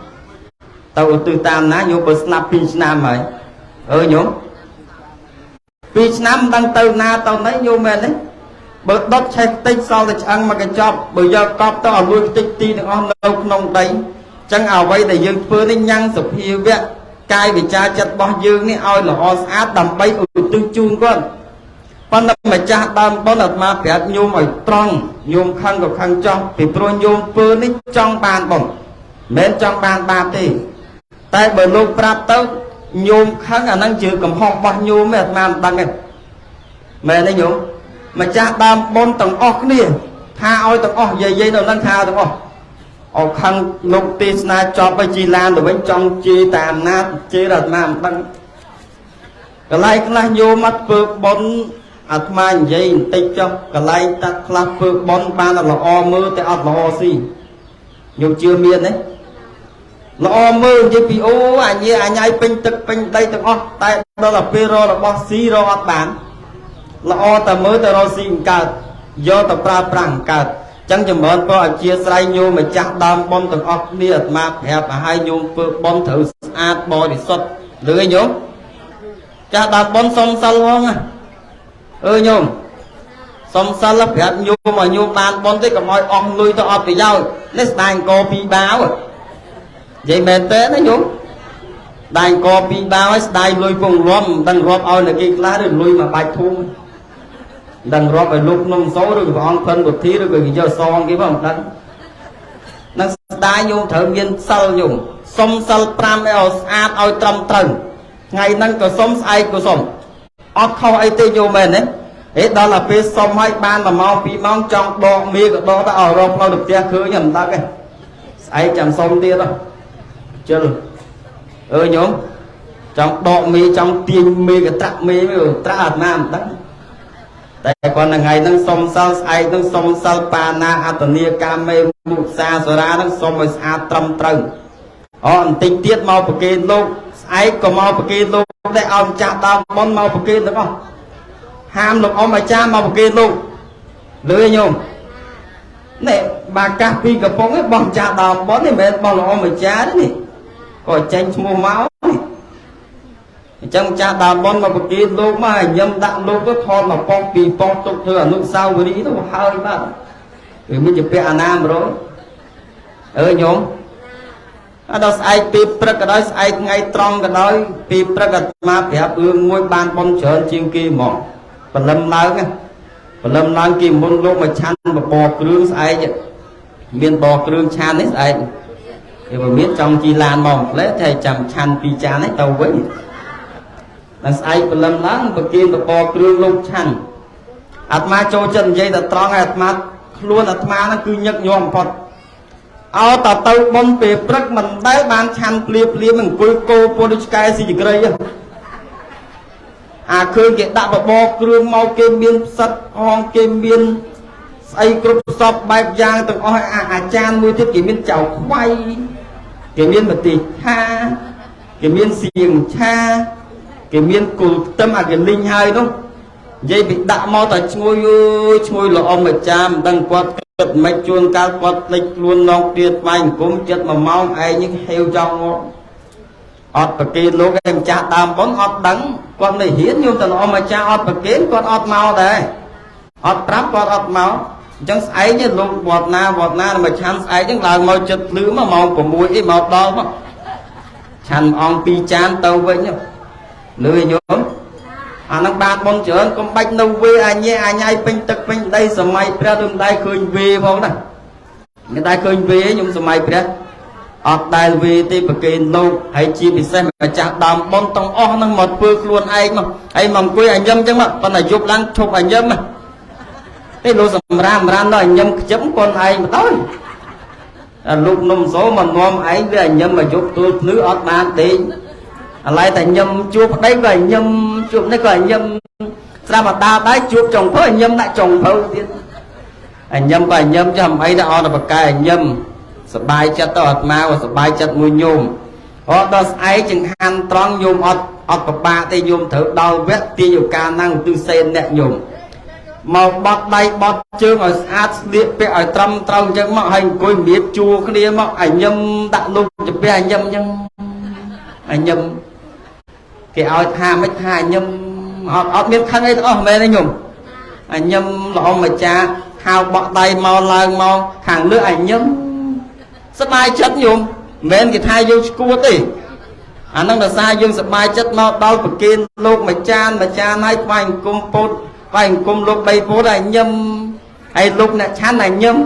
ទៅឧទ្ទិសតាមណាញោមបើស្លាប់2ឆ្នាំហើយញោម2ឆ្នាំមិនដឹងទៅណាទៅណីញោមមែនទេបើដុតឆេះតិចសល់តែឆ្អឹងមកកញ្ចប់បើយកកប់ទៅឲ្យលួចតិចទីទាំងអស់នៅក្នុងដីអញ្ចឹងអ្វីដែលយើងធ្វើនេះញ៉ាំងសភាវៈកាយវិចារចិត្តរបស់យើងនេះឲ្យល្អស្អាតដើម្បីឧទ្ទិសជូនគាត់ប៉ុន្តែម្ចាស់ដើមបុណ្យអាត្មាប្រាប់ញោមឲ្យត្រង់ញោមខឹងក៏ខឹងចោះពីព្រោះញោមធ្វើនេះចង់បានបុណ្យមិនមែនចង់បានបាបទេតែបើលោកប្រាប់ទៅញោមខឹងអាហ្នឹងជាកំហុសរបស់ញោមទេអាត្មាមិនដឹងទេមែនទេញោមម្ចាស់ដើមបុណ្យទាំងអស់គ្នាថាឲ្យទាំងអស់យាយនៅហ្នឹងថាទាំងអស់អោខឹងលោកទេសនាចប់ឲ្យជីឡានទៅវិញចង់ជេរតាមណាជេរអាត្មាមិនដឹងកន្លែងខ្លះញោមអត់ធ្វើបុណ្យអាត្មានិយាយបន្តិចចុះកន្លែងតាក់ខ្លះធ្វើបុណ្យបានល្អមើលតែអត់ល្អស៊ីញោមជឿមានទេល្អមើលនិយាយពីអូអញឲ្យពេញទឹកពេញដីទាំងអស់តែដល់ទៅពេលរករបស់ស៊ីរកអត់បានល្អតែមើលតែរកស៊ីមិនកើតយកទៅប្រើប្រាស់មិនកើតអញ្ចឹងចម្រើនក៏អធិស្ឋានញោមម្ចាស់ដើមបុណ្យទាំងអស់គ្នាអាត្មាប្រាប់ឲ្យញោមធ្វើបុណ្យត្រូវស្អាតបរិសុទ្ធលឺញោមចាស់ដើមបុណ្យសុំសិលហងញោមសុំសិលប្រាប់ញោមឲ្យញោមបានបុណ្យទេកុំឲ្យអស់លុយទៅអត់ប្រយោជន៍នេះស្ដាយអង្គ2បាវនិយាយមែនទេណាញោមដាច់ក2បាវឲ្យស្ដាយលុយពងរាប់មិនដឹងរាប់ឲ្យនៅគេខ្លះឬលុយមកបាច់ធំដឹងរាប់ឲ្យលោកក្នុងសោឬព្រះអង្គផិនពុទ្ធីឬក៏គេយកសងគេផងមិនដឹងនឹងស្ដាយញោមត្រូវមានសិលញោមសុំសិល5ឲ្យស្អាតឲ្យត្រឹមត្រូវថ្ងៃហ្នឹងក៏សុំស្អែកក៏សុំអត់ខុសអីទេញោមមែនទេដល់តែពេលសុំឲ្យបាន1ម៉ោង2ម៉ោងចង់ដកមីក៏ដកទៅឲ្យរកផ្លូវទៅផ្ទះឃើញមិនដឹងទេស្អែកចាំសុំទៀតជិលញោមចង់ដកមីចង់ទាញមីក៏ត្រាក់មីត្រាក់អាត្មាមិនដឹងតែគាត់ថ្ងៃហ្នឹងសុំសិលស្អែកហ្នឹងសុំសិលបាណាអត្តនីកាមេមុសាសរាហ្នឹងសុំឲ្យស្អាតត្រឹមត្រូវបន្តិចទៀតមកប្រគេនលោកស្អែកក៏មកប្រគេនលោកដែរឲ្យម្ចាស់ដើមបុណ្យមកប្រគេនទាំងអស់ហាមលោកអ៊ំអាចារ្យមកប្រគេនលោកលឺញោមនេះបាកាសពីកំពង់ឯងបោះម្ចាស់ដើមបុណ្យនេះមិនមែនបោះលោកអ៊ំអាចារ្យទេនេះក៏ចេញឈ្មោះមកអញ្ចឹងចាស់ដើមបុណ្យមកប្រគេនលោកមកញឹមដាក់លោកទៅថតមកប៉ុងពីប៉ុងទុកធ្វើអនុស្សាវរីយ៍ទៅហើយបាទវាមិនជាពាក់អាណា100ញោមដល់ស្អែកពីព្រឹកក៏ដោយស្អែកថ្ងៃត្រង់ក៏ដោយពីព្រឹកអាត្មាប្រាប់រឿងមួយបានបុណ្យច្រើនជាងគេហ្មង bần lâm láng bần lâm láng kìm môn lúc mà chăn mà bò krương sai chứ miền bò krương chan ấy sai thì mà biết trong chi lan mong lấy thầy chăm chăn pi chan ấy tàu với là sai bần lâm láng bờ kia mà bò krương lúc chăn atma cho chân dây là tròn atma luôn atma nó cứ nhấc nhom phật ao tàu tàu bom bể bật mình đáy ban chăn liệp liệp mình coi cô polikai gì cái đấy khơi cái đạp vào bò krương mau kêm biên sắt hong kêm biên xây cướp sọp bài giang từng oi chan nuôi thiết cái miên chảo quay cái miên bật tì ha cái miên xiềng cha cái miên cù tâm cái linh hai đúng dây bị đạ mau tại ngôi lọ ông mà cha đang quạt cật mấy chuông cao quạt lịch luôn non tuyệt vành cũng chết mà mau ai những heo trong ọt bậc kia lúc em cha đam bón ọt đắng con này hiến như tao ông mà cha ọt bậc kiến con ọt mau đây ọt trap con ọt máu chẳng ấy như lúc bọt na mà chăn ấy chẳng là màu chật lứa mà màu của mũi cái màu đỏ mà chăn ông pi chan tàu với nhau lười nhóm nó ba con chở con bạch nâu về anh nhai pin tật pin đây sớm mai ra đêm đây khơi về không nè người ta khơi về nhưng sớm mai ra ọt đây về thì bậc kia lâu hãy chi bị xem mà chặt đàm bon tông o nó một phước luôn ai mong quê anh nhâm chứ mà con này giúp lăng chụp anh nhâm mà cái lô sầm ram đó anh nhâm chấm con ai mà tới lúc nôm số mà nôm ấy với anh nhâm mà giúp tôi nữ ọt bàn đi lại tại nhâm chụp đấy rồi nhâm chụp đấy rồi nhâm ra mà ta đấy chụp chồng phơi anh nhâm lại chồng phơi anh nhâm và anh nhâm cho hầm ấy đã o là bậc cái anh nhâmสบายចិត្តទៅអត់មកសบายចិត្តមួយញោមអត់ដល់ស្អែកចង្ហាន់ត្រង់ញោមអត់ពិបាកទេញោមត្រូវដល់វគ្គទាយកាលហ្នឹងទិសេនអ្នកញោមមកបត់ដៃបត់ជើងឲ្យស្អាតស្លៀកពាក់ឲ្យត្រឹមត្រូវអញ្ចឹងមកហើយអង្គុយមៀបជួគ្នាមកឲ្យញឹមដាក់លុបចំពាក់ឲ្យញឹមអញ្ចឹងឲ្យញឹមគេឲ្យថាមិនថាញឹមអត់មានខឹងអីទាំងអស់មែនទេញោមឲ្យញឹមល្អម្ចាស់ហៅបក់ដៃមកឡើងមកខាងលើឲ្យញឹមสบายចិត្តញោមមិនមែនគេថាយើងឈួតទេអាហ្នឹងដោយសារយើងសบายចិត្តមកដល់ប្រគិនលោកមួយចានហើយថ្វាយអង្គមពោតថ្វាយអង្គមលោក3ពោតហើយញឹមហើយលោកអ្នកឆាន់ហើយញឹម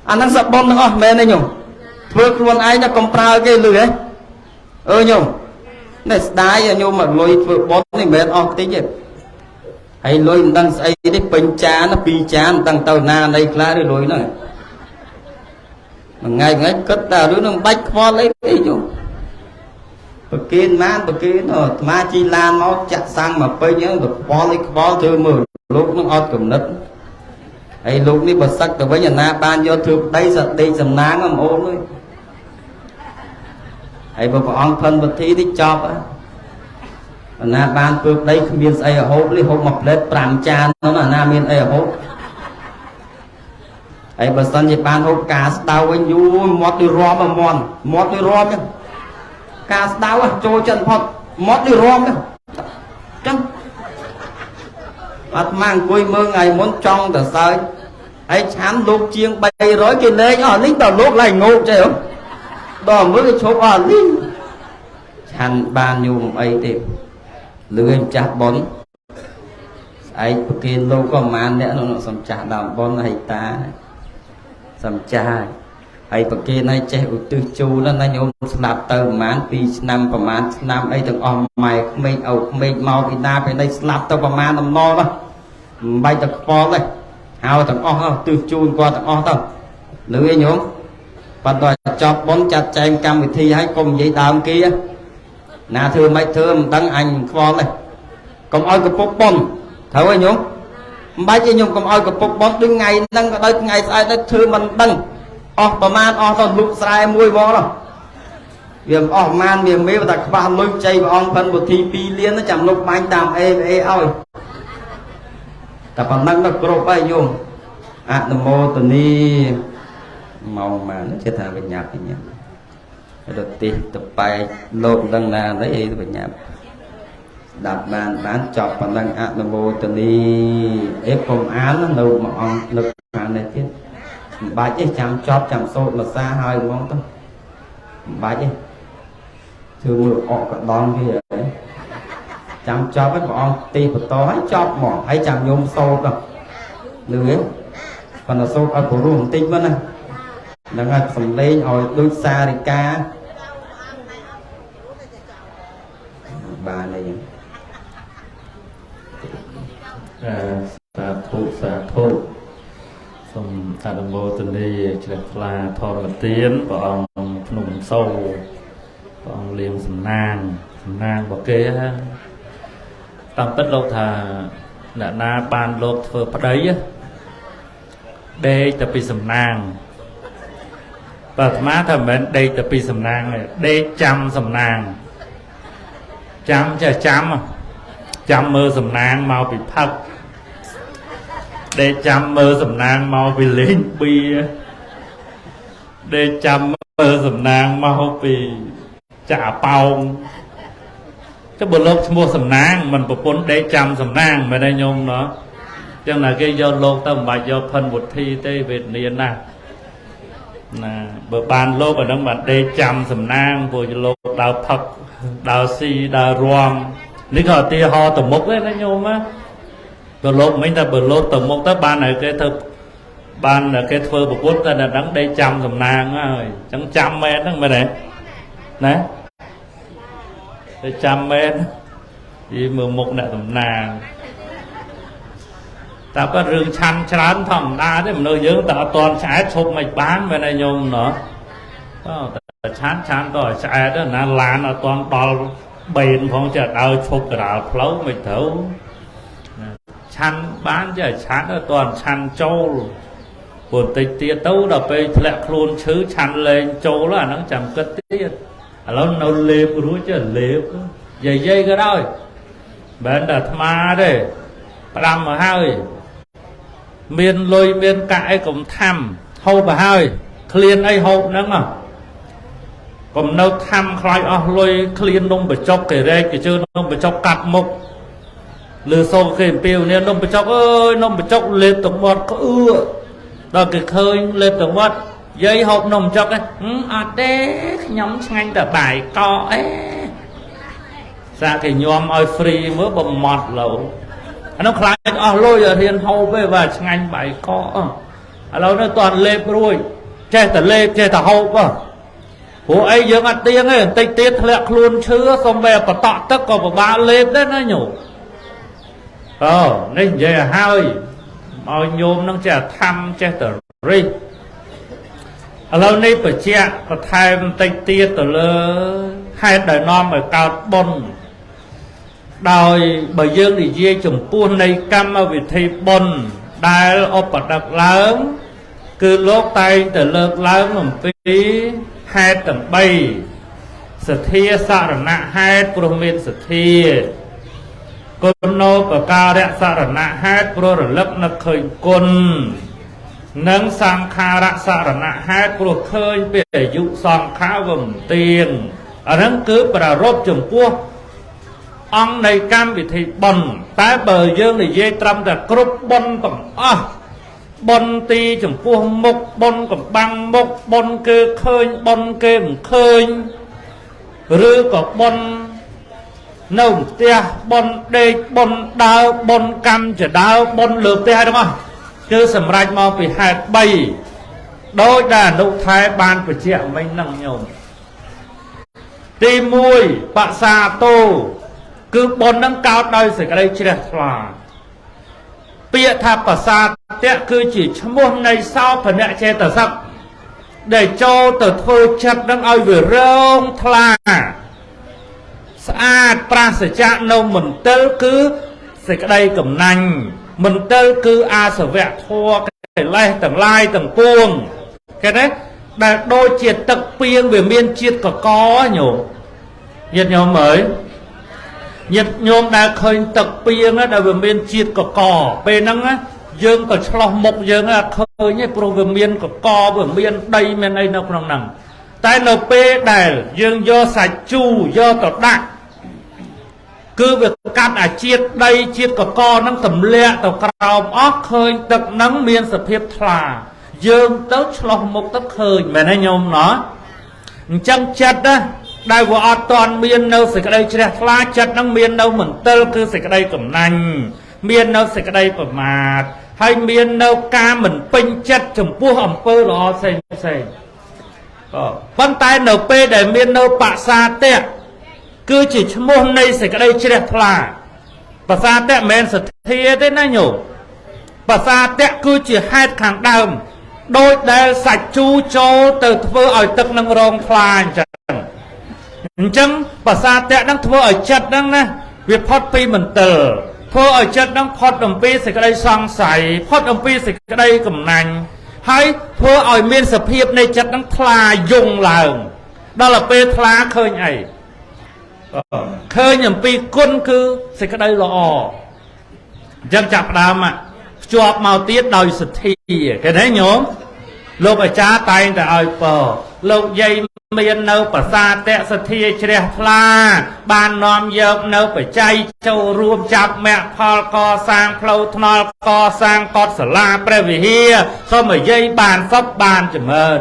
អាហ្នឹងសបុនទាំងអស់មែនទេញោមធ្វើខ្លួនឯងទៅកុំប្រើគេលឺហ៎ញោមនេះស្ដាយញោមមកលុយធ្វើបុននេះមិនមែនអស់តិចទេហើយលុយមិនដឹងស្អីទេពេញចាន2ចានមិនដឹងទៅណានៃខ្លះឬលុយហ្នឹងngày cất ta đứa nó bách kho lấy cái chú bậc kia nó ma chi lan nó chặt sang mà bây nhớ được kho lấy kho thư mười lúc nó ọt cầm nứt hay lúc đi bật sắc từ với nhà na ban vô thương đây giật đi sầm náng mà ôm thôi hay bà ông thân bật thi đi chọc á na ban phước đây không biết ai ở hộp lấy hộp mọc lên pram chan nó là na miền ai ở hộp ấy bà sân thì ban hộp cá đau anh du mót đi rom mà mót đi rom nhá cá đau à trôi chân phật mót đi rom nhá chăng bắt mang quê mơ ngày muốn trong từ sơi ấy chán lúc chiêng bay rối cái lê ở lính tàu lúc lại ngộ chứ không đò mới cái chỗ ở lính chán ban nhung ấy thì lưỡi chặt bón ấy kia lâu có màn nữa nó xong chặt đàm bón hay ta sầm chai hay bậc kia này che ủ tư chu nó nhôm sạp tờ mán pi năm và mán năm ấy từng om mày mình ẩu mình màu Việt Nam bên đây sạp tờ và mán nằm no đó bay tờ pho đây hao từng o tư chu qua từng o tờ lưỡi nhôm và đòi chọc bón chặt chạy cam vị thi hay cùng vậy đào kia nà thưa mấy thưa đăng anh pho này còn ơi cái bốc bón thấu ơi nhôm bây giờ nhung cầm oi của phục bón đứng ngày nâng ở đây ngày sai đây thư mình đăngประมาณตอนลุกสายมวยบอลเวียมmanเวียมเมย์แต่บ้านลุยใจบอลพันบุตรีปีเลี้ยนจำลุกไม้ตามเอาแต่ปนักนักกรบไปโยมอะนโมตัวนี้มองมาnóจะทำเป็นหยาบอย่างเงี้ยดนตรีต่อไปโลกดังนาได้เองเป็นหยาบดับbán chọc bằng đăng ạ nô mô tờ ni ép công án nó mà ông lực hàng này thiết bà chứ chăm chọc chăm sốt mà xa hơi mong tâm bà chứ thư mưa ọ cả đón kia ចាំចប់ព្រះអង្គទីបន្តហើយចប់មកហើយចាំញោមសូត្រដល់លឺទេប៉ុន្តែសូត្រឲ្យព្រោះបន្តិចមកណាហ្នឹងហើយសំឡេងឲ្យដូចសារិកាបានអីចឹងសាធុសាធុសូមអនុមោទនាជ្រះថ្លាធម្មទានព្រះអង្គភ្នំសូរព្រះអង្គលៀងសំណាងរបស់គេតាមពិតលោកថាអ្នកណាបានលោកធ្វើប្តីដេកតែពីសំណាងបាទអាត្មាថាមិនមែនដេកតែពីសំណាងទេដេកចាំសំណាងចាំមើលសំណាងមកពីផឹកដេកចាំមើលសំណាងមកពីលេងបៀដេកចាំមើលសំណាងមកពីចាក់ប៉ោងចុះបើលោកឈ្មោះសំណាងមិនប្រពន្ធដេកចាំសំណាងមែនទេញោមណោះចឹងណាគេយកលោកទៅមិនបាច់យកផិនវុធីទេវេទនាណាណាបើបានលោកអាហ្នឹងបានដេកចាំសំណាងព្រោះលោកដើរផឹកដើរស៊ីដើររាំនេះក៏ឧទាហរណ៍ទៅមុខទេណាញោមណាបើលោកមិញតែបើលោកទៅមុខទៅបានឲ្យគេទៅបានគេធ្វើប្រពន្ធតែដល់ហ្នឹងដេកចាំសំណាងហើយអញ្ចឹងចាំមែនហ្នឹងមែនទេណាទៅចាំមែនពីមើលមុខអ្នកតំណាងតែប៉ុន្តែរឿងឆាន់ច្រើនធម្មតាទេមនុស្សយើងតែអត់តន់ឆ្អែតឈប់មិនបានមែនទេញោមណោះតែឆាន់ក៏ឆ្អែតណាឡានអត់តន់ដល់បេនផងចេះដើរឈប់កណ្ដាលផ្លូវមិនត្រូវឆាន់បានចេះឆាន់អត់តន់ឆាន់ចូលព្រោះតិចទៀតទៅដល់ពេលធ្លាក់ខ្លួនឈឺឆាន់លេងចូលអាហ្នឹងចាំគិតទៀតឥឡូវនៅលេបរួចចេះលេបយាយក៏ដោយមិនតែអាត្មាទេផ្ដាំមកហើយមានលុយមានកាក់អីកុំថាំហូបទៅហើយឃ្លានអីហូបហ្នឹងកុំនៅថាំខ្លាចអស់លុយឃ្លាននំបច្ចុកគេរែកគេជឿនំបច្ចុកកាត់មុខលើសូគេអំពាវនាវនំបច្ចុកអើយនំបច្ចុកលេបទឹកមាត់ក្អឺដល់គេឃើញលេបទឹកមាត់យាយហូបនំបច្ចុកអត់ទេខ្ញុំឆ្ងាញ់តែបាយកកអេសាគេញោមឲ្យហ្វ្រីមើលបំម៉ត់លោអានោះខ្លាចអស់លុយរៀនហូបទេបាទឆ្ងាញ់បាយកកឥឡូវនេះតើលេបរួចចេះតែលេបចេះតែហូបព្រោះអីយើងអត់ទៀងទេបន្តិចទៀតធ្លាក់ខ្លួនឈឺសុំបែបតក់ទឹកក៏ពិបាកលេបដែរណាញោមនេះនិយាយឲ្យហើយឲ្យញោមនឹងចេះថាំចេះតែរិះឥឡូវនេះបញ្ជាក់បន្ថែមបន្តិចទៀតទៅលើហេតុដែលនាំឲ្យកើតបុណ្យដោយបើយើងនិយាយចំពោះនៃកម្មវិធីបុណ្យដែលឧបដិកឡើងគឺលោកតែងតែលើកឡើងអំពីហេតុទាំង3សទ្ធាសរណៈហេតុព្រោះមានសទ្ធាគុណោបការៈសរណៈហេតុព្រោះរលឹកនឹកឃើញគុណនិងសង្ខារៈសរណៈហេតុព្រោះឃើញពីអាយុសង្ខារវំទៀងអាហ្នឹងគឺប្រារព្ធចំពោះអង្គនៃកម្មវិធីបុណ្យតែបើយើងនិយាយត្រឹមតែគ្រប់បុណ្យទាំងអស់បុណ្យទីចំពោះមុខបុណ្យកំបាំងមុខបុណ្យគឺឃើញបុណ្យគេមិនឃើញឬក៏បុណ្យនៅផ្ទះបុណ្យដេកបុណ្យដើរបុណ្យកម្មចដើបុណ្យលើផ្ទះទាំងអស់គឺសម្រេចមកពីហេតុ3ដោយដែលអនុថែបានបញ្ជាក់មិញហ្នឹងញោមទី1បសាទោគឺបុណ្យហ្នឹងកើតដោយសេចក្តីជ្រះថ្លាពាក្យថាបសាទៈគឺជាឈ្មោះនៃសោភនៈចេតសិកដែលចូលទៅធ្វើចិត្តនឹងឲ្យវារងថ្លាស្អាតប្រាសចាកនៅមន្ទិលគឺសេចក្តីកំណាញ់មន្ទិលគឺអាសវៈធម៌កិលេសទាំងឡាយទាំងពួងគេណាដែលដូចជាទឹកពីងវាមានជាតិកកញោមញាតិញោមអើយញាតិញោមដែលឃើញទឹកពីងដែលវាមានជាតិកកពេលហ្នឹងយើងក៏ឆ្លោះមុខយើងអត់ឃើញទេព្រោះវាមានកកវាមានដីមានអីនៅក្នុងហ្នឹងតែនៅពេលដែលយើងយកសាច់ជូរយកទៅដាក់គឺវាកាត់អាជាតិដីជាតិកកហ្នឹងទម្លាក់ទៅក្រោមអស់ឃើញទឹកហ្នឹងមានសភាពថ្លាយើងទៅឆ្លោះមុខទៅឃើញមែនទេញោមណោះអញ្ចឹងចិត្តណា ដែលវាអត់តន់មាននៅសេចក្តីជ្រះថ្លាចិត្តនឹងមាននៅមន្ទិលគឺសេចក្តីកំណាញ់មាននៅសេចក្តីប្រមាទហើយមាននៅការមិនពេញចិត្តចំពោះអំពើល្អផ្សេងប៉ុន្តែនៅពេលដែលមាននៅបសាទៈគឺជាឈ្មោះនៃសេចក្តីជ្រះថ្លាបសាទៈមិនមែនសទ្ធាទេណាញោមបសាទៈគឺជាហេតុខាងដើមដោយដែលសាច់ជូរចូលទៅធ្វើឲ្យទឹកនឹងរងថ្លាអញ្ចឹងបសាទៈនឹងធ្វើឲ្យចិត្តនឹងណាវាផុតពីមន្ទិលធ្វើឲ្យចិត្តនឹងផុតអំពីសេចក្តីសង្ស័យផុតអំពីសេចក្តីកំណាញ់ហើយធ្វើឲ្យមានសភាពនៃចិត្តនឹងថ្លាយងឡើងដល់ពេលថ្លាឃើញអីឃើញអំពីគុណគឺសេចក្តីល្អអញ្ចឹងចាប់ផ្ដើមភ្ជាប់មកទៀតដោយសទ្ធាឃើញទេញោមលោកអាចារ្យតែងតែឲ្យពរលោកយាយមាននៅបសាទៈសទ្ធាជ្រះថ្លាបាននាំយកនៅបច្ច័យចូលរួមចាប់មគ្គផលកសាងផ្លូវថ្នល់កសាងកុដិសាលាព្រះវិហារសូមឲ្យយាយបានសុខបានចម្រើន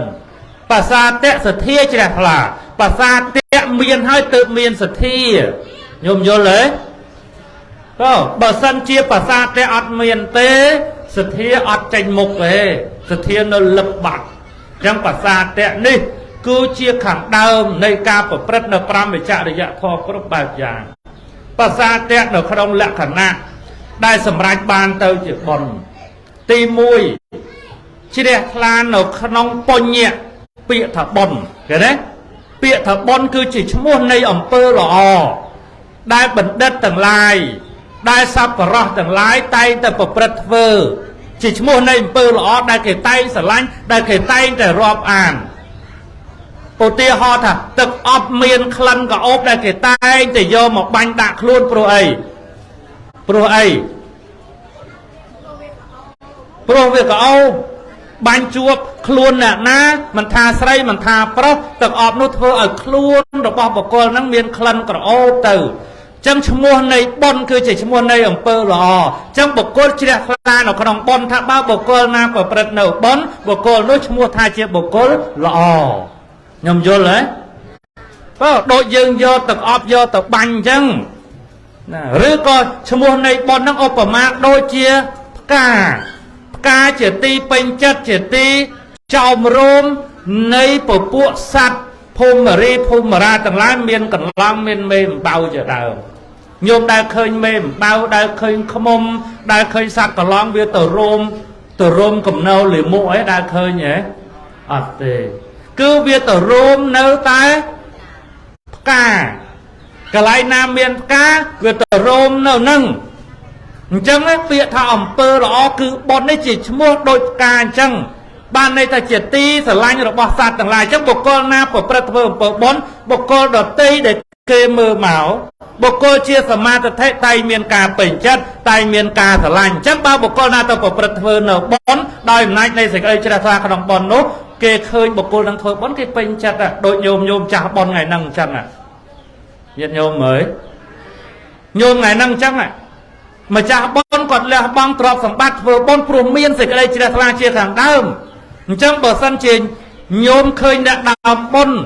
បសាទៈសទ្ធាជ្រះថ្លាបសាទៈមានហើយទើបមានសទ្ធាញោមយល់ទេបើសិនជាបសាទៈអត់មានទេសទ្ធាអត់ចេញមុខទេសទ្ធានៅលឹបបាត់អញ្ចឹងបសាទៈនេះគឺជាខាងដើមនៃការប្រព្រឹត្តនៅ5វិជ្ជរិយធម៌គ្រប់បែបយ៉ាងបសាទៈនៅក្នុងលក្ខណៈដែលសម្រេចបានទៅជាបុណ្យទី1ជ្រះថ្លានៅក្នុងបញ្ញៈពាក្យថាបុណ្យឃើញទេពាក្យថាបុណ្យគឺជាឈ្មោះនៃអំពើល្អដែលបណ្ឌិតទាំងឡាយដែលសប្បុរសទាំងឡាយតែងតែប្រព្រឹត្តធ្វើជាឈ្មោះនៃអំពើល្អដែលគេតែងស្រឡាញ់ដែលគេតែងតែរាប់អានឧទាហរណ៍ថាទឹកអប់មានក្លិនក្រអូបដែលគេតែងតែយកមកបាញ់ដាក់ខ្លួនព្រោះអីព្រោះវាក្រអូបបាញ់ជួបខ្លួនអ្នកណាមិនថាស្រីមិនថាប្រុសទឹកអប់នោះធ្វើឲ្យខ្លួនរបស់បុគ្គលហ្នឹងមានក្លិនក្រអូបទៅចឹងឈ្មោះនៃបុណ្យគឺជាឈ្មោះនៃអំពើល្អចឹងបុគ្គលជ្រះថ្លានៅក្នុងបុណ្យថាបើបុគ្គលណាប្រព្រឹត្តនៅបុណ្យបុគ្គលនោះឈ្មោះថាជាបុគ្គលល្អខ្ញុំយល់ទេបើដូចយើងយកទឹកអប់យកទៅបាញ់អញ្ចឹងណាឬក៏ឈ្មោះនៃបុណ្យហ្នឹងឧបមាដូចជាផ្កាជាទីពេញចិត្តជាទីចោមរោមនៃពពួកសត្វភូមិរីភូមិរាទាំងឡាយមានកន្លងមានមេអំបៅជាដើមញោមដែលឃើញមេអំបៅដែលឃើញឃ្មុំដែលឃើញសត្វកន្លងវាទៅរោមកំណោលលាមកអីដែលឃើញហ៎អត់ទេគឺវាទៅរោមនៅតែផ្កាកន្លែងណាមានផ្កាវាទៅរោមនៅនឹងអញ្ចឹងពាក្យថាអំពើល្អគឺបុណ្យនេះជាឈ្មោះដូចផ្កាអញ្ចឹងបានន័យថាជាទីស្រឡាញ់របស់សត្វទាំងឡាយអញ្ចឹងបុគ្គលណាប្រព្រឹត្តធ្វើអំពើបុណ្យបុគ្គលដទៃដែលគេមើលមកបុគ្គលជាសមាទិដ្ឋិតែមានការពេញចិត្តតែមានការស្រឡាញ់អញ្ចឹងបើបុគ្គលណាទៅប្រព្រឹត្តធ្វើនៅបុណ្យដោយអំណាចនៃសេចក្តីជ្រះថ្លាក្នុងបុណ្យនោះគេឃើញបុគ្គលនឹងធ្វើបុណ្យគេពេញចិត្តដូចញោមចាស់បុណ្យថ្ងៃហ្នឹងអញ្ចឹងញាតិញោមមើលញោមថ្ងៃហ្នឹងអញ្ចឹងម្ចាស់បុណ្យគាត់លះបង់ទ្រព្យសម្បត្តិធ្វើបុណ្យព្រោះមានសេចក្តីជ្រះថ្លាជាខាងដើមអញ្ចឹងបើសិនជាញោមឃើញអ្នកដើមបុណ្យ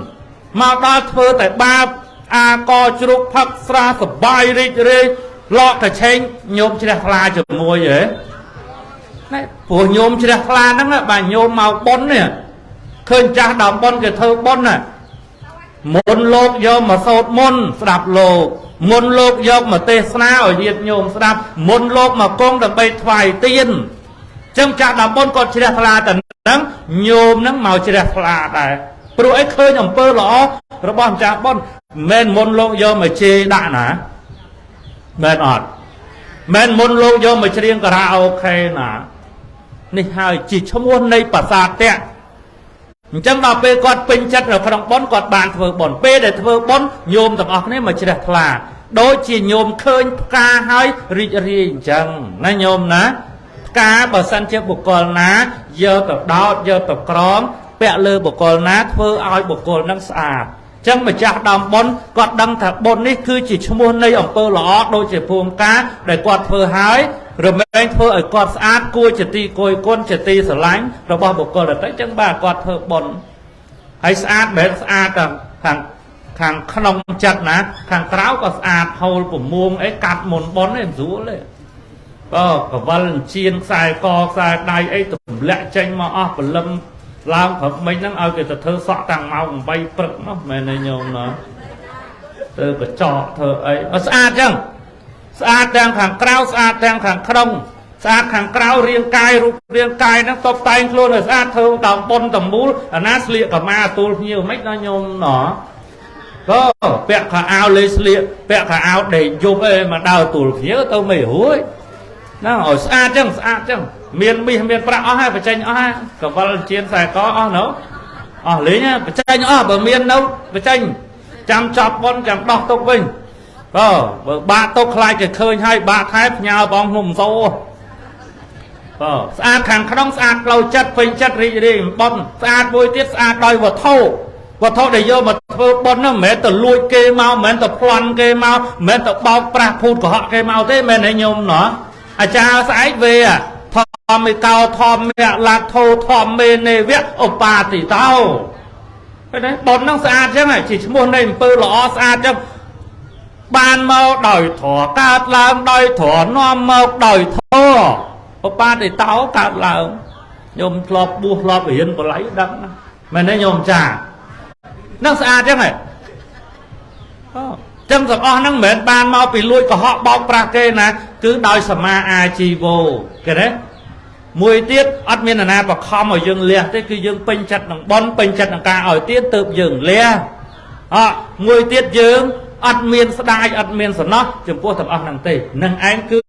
មកដល់ធ្វើតែបាបអាកជ្រុកផឹកស្រាសបាយរីករាយលក់តែឆេងញោមជ្រះថ្លាជាមួយហ៎ណាព្រោះញោមជ្រះថ្លាហ្នឹងបាទញោមមកបុណ្យនេះឃើញចាស់ដើមបុណ្យគេធ្វើបុណ្យណាមុនលោកយកមកសូត្រមុនស្ដាប់លោកមុនលោកយកមកទេសនាឲ្យញាតិញោមស្ដាប់មុនលោកមកគង់ដើម្បីថ្វាយទានចឹងចាស់ដើមបុណ្យគាត់ជ្រះថ្លាតែហ្នឹងញោមហ្នឹងមកជ្រះថ្លាដែរព្រោះអីឃើញអំពើល្អរបស់ម្ចាស់បុណ្យមិនមុនលោកយកមកជេរដាក់ណាមែនអត់មិនមុនលោកយកមកច្រៀងការ៉ាអូខេណានេះហើយជាឈ្មោះនៃបសាទៈអញ្ចឹងដល់ពេលគាត់ពេញចិត្តនៅក្នុងបុណ្យគាត់បានធ្វើបុណ្យពេលដែលធ្វើបុណ្យញោមទាំងអស់គ្នាមកជ្រះថ្លាដូចជាញោមឃើញផ្កាហើយរីករាយអញ្ចឹងណាញោមណាផ្កាបើសិនជាបុគ្គលណាយកទៅដោតយកទៅក្រងពាក់លើបុគ្គលណាធ្វើឲ្យបុគ្គលនឹងស្អាតអញ្ចឹងម្ចាស់ដើមបុណ្យគាត់ដឹងថាបុណ្យនេះគឺជាឈ្មោះនៃអំពើល្អដូចជាភូមិការដែលគាត់ធ្វើហើយរមែងធ្វើឲ្យគាត់ស្អាតគួរជាទីគយគន់ជាទីស្រឡាញ់របស់បុគ្គលដទៃអញ្ចឹងបាទគាត់ធ្វើបុណ្យហើយស្អាតមិនមែនស្អាតខាង ខាងក្នុងចិត្តណាខាងក្រៅក៏ស្អាតហូលប្រមួងអីកាត់មុនប៉ុនឯងស្រួលទេកវលជៀនខ្សែកខ្សែដៃអីទម្លាក់ចេញមកអស់ព្រលឹមឡើងព្រឹកមិញហ្នឹងឲ្យគេទៅធ្វើសក់តាំងម៉ោង8ព្រឹកនោះមែនទេញោមណាទៅកញ្ចក់ធ្វើអីស្អាតចឹងស្អាតទាំងខាងក្រៅស្អាតទាំងខាងក្នុងស្អាតខាងក្រៅរាងកាយរូបរាងកាយហ្នឹងតបតែងខ្លួនឲ្យស្អាតធ្វើដល់បុណ្យតមូលអាណាស្លៀកកម្មាទូលភ្ញៀវមិនដល់ញោមណោះក៏ពាក់ខោអាវលេស្លៀកពាក់ខោអាវដេកយប់អីមកដល់ទូលភ្ញៀវទៅមិនរួចណាឲ្យស្អាតចឹងស្អាតចឹងមានមាសមានប្រាក់អស់ហើយបញ្ចេញអស់ហើយកវលជៀនខ្សែកអស់ណូអស់លេងបញ្ចេញអស់បើមាននៅបញ្ចេញចាំចប់បុណ្យចាំដោះទុកវិញបើបាក់ទុកខ្លាចគេឃើញហើយបាក់ថែផ្ញើបងខ្ញុំមិនសូស្អាតខាងក្នុងស្អាតផ្លូវចិត្តពេញចិត្តរីករាយបុណ្យស្អាតមួយទៀតស្អាតដោយវត្ថុដែលយកមកធ្វើបុណ្យហ្នឹងមិនមែនទៅលួចគេមកមិនមែនទៅប្លន់គេមកមិនមែនទៅបោកប្រាស់ភូតកុហកគេមកទេមែនទេញោមណោះអាចារ្យស្អែកវេធម្មិកោធម្មៈលាថោធម្មេនេវៈឧបាទិតោឃើញទេបុណ្យហ្នឹងស្អាតចឹងជាឈ្មោះនៃអំពើល្អស្អាតចឹងបានមកដោយធម៌កើតឡើងដោយធម៌នាំមកដោយធម៌ឧបាទិតោកើតឡើងញោមធ្លាប់បួសធ្លាប់រៀនបល័យដឹងណាមែនទេញោមចានឹងស្អាតចឹងហ៎ចឹងទាំងអស់ហ្នឹងមិនមែនបានមកពីលួចកុហកបោកប្រាស់គេណាគឺដោយសមាអាជីវោគេណាមួយទៀតអត់មាននរណាបខំឲ្យយើងលះទេគឺយើងពេញចិត្តនឹងបុណ្យពេញចិត្តនឹងការឲ្យទានទៅយើងលះមួយទៀតយើងអត់មានស្ដាយអត់មានសំណោះចំពោះទាំងអស់ហ្នឹងទេនឹងឯងគឺ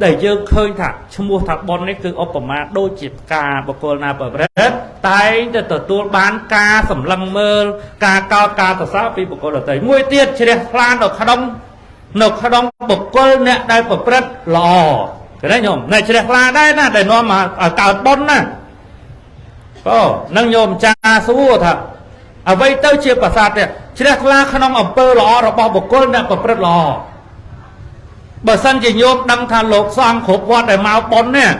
ដែលយើងឃើញថាឈ្មោះថាបុណ្យនេះគឺឧបមាដូចជាផ្កាបុគ្គលណាប្រព្រឹត្តតែងតែទទួលបានការសម្លឹងមើលការកោតការសរសើរពីបុគ្គលដទៃមួយទៀតជ្រះថ្លានៅក្នុងបុគ្គលអ្នកដែលប្រព្រឹត្តល្អឃើញទេញោមអ្នកជ្រះថ្លាដែរណាដែលនាំមកឲ្យកើតបុណ្យណានឹងញោមចាសួរថាអ្វីទៅជាប្រាសាទទេជ្រះថ្លាក្នុងអំពើល្អរបស់បុគ្គលអ្នកប្រព្រឹត្តល្អបើសិនជាញោមដឹងថាលោកសង្ឃគ្រប់វត្តដែលមកបុណ្យនេះ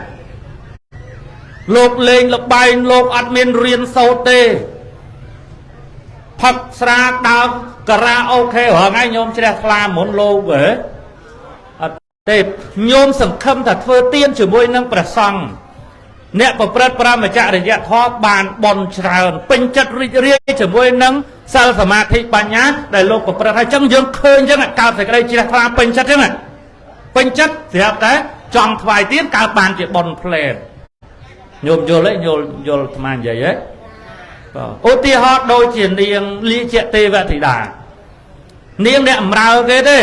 លោកលេងល្បែងលោកអត់មានរៀនសូត្រទេផឹកស្រាដើមការ៉ាអូខេរាល់ថ្ងៃញោមជ្រះថ្លាមុនលោកហ៎អត់ទេញោមសង្ឃឹមថាធ្វើទានជាមួយនឹងព្រះសង្ឃអ្នកប្រព្រឹត្តប្រមចរិយធម៌បានបុណ្យច្រើនពេញចិត្តរីករាយជាមួយនឹងសិលសមាធិបញ្ញាដែលលោកប្រព្រឹត្តហើយចឹងយើងឃើញចឹងកើតសេចក្តីជ្រះថ្លាពេញចិត្តចឹងពេញចិត្តស្រាប់តែចង់ថ្វាយទានកើតបានជាបុណ្យផ្លែតញោមយល់ទេយល់អាត្មានិយាយទេឧទាហរណ៍ដូចជានាងលាជៈទេវធីតានាងអ្នកអំរើគេទេ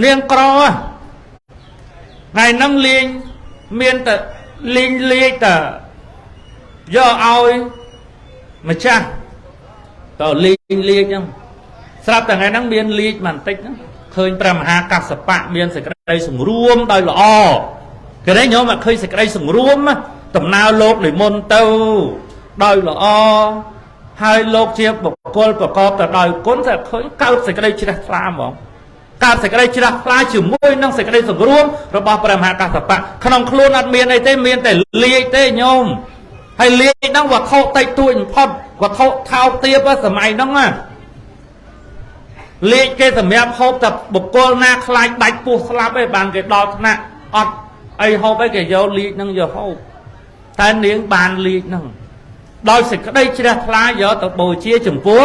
នាងក្រថ្ងៃហ្នឹងលេងមានតែលេងតែយកឲ្យម្ចាស់តលេងហ្នឹងស្រាប់តែថ្ងៃហ្នឹងមានលេងបន្តិចហ្នឹងឃើញព្រះមហាកស្សបៈមានសេចក្តីសង្រួមដោយល្អគេនេះញោមឃើញសេចក្តីសង្រួមដំណើរលោកនិមន្តទៅដោយល្អហើយលោកជាបុគ្គលប្រកបទៅដោយគុណតែឃើញកើតសេចក្តីជ្រះថ្លាហ្មងកើតសេចក្តីជ្រះថ្លាជាមួយនឹងសេចក្តីសង្រួមរបស់ព្រះមហាកស្សបៈក្នុងខ្លួនអត់មានអីទេមានតែលាយទេញោមហើយលាយហ្នឹងវត្ថុតិចតួចបំផុតវត្ថុថោកទាបសម័យហ្នឹងណាលេខគេសម្រាប់ហូបតែបុគ្គលណាខ្លាចដាច់ពោះស្លាប់ឯងបានគេដល់ថ្នាក់អត់អីហូបអីគេយកលេខហ្នឹងយកហូបតែនាងបានលេខហ្នឹងដោយសេចក្តីជ្រះថ្លាយកទៅបូជាចំពោះ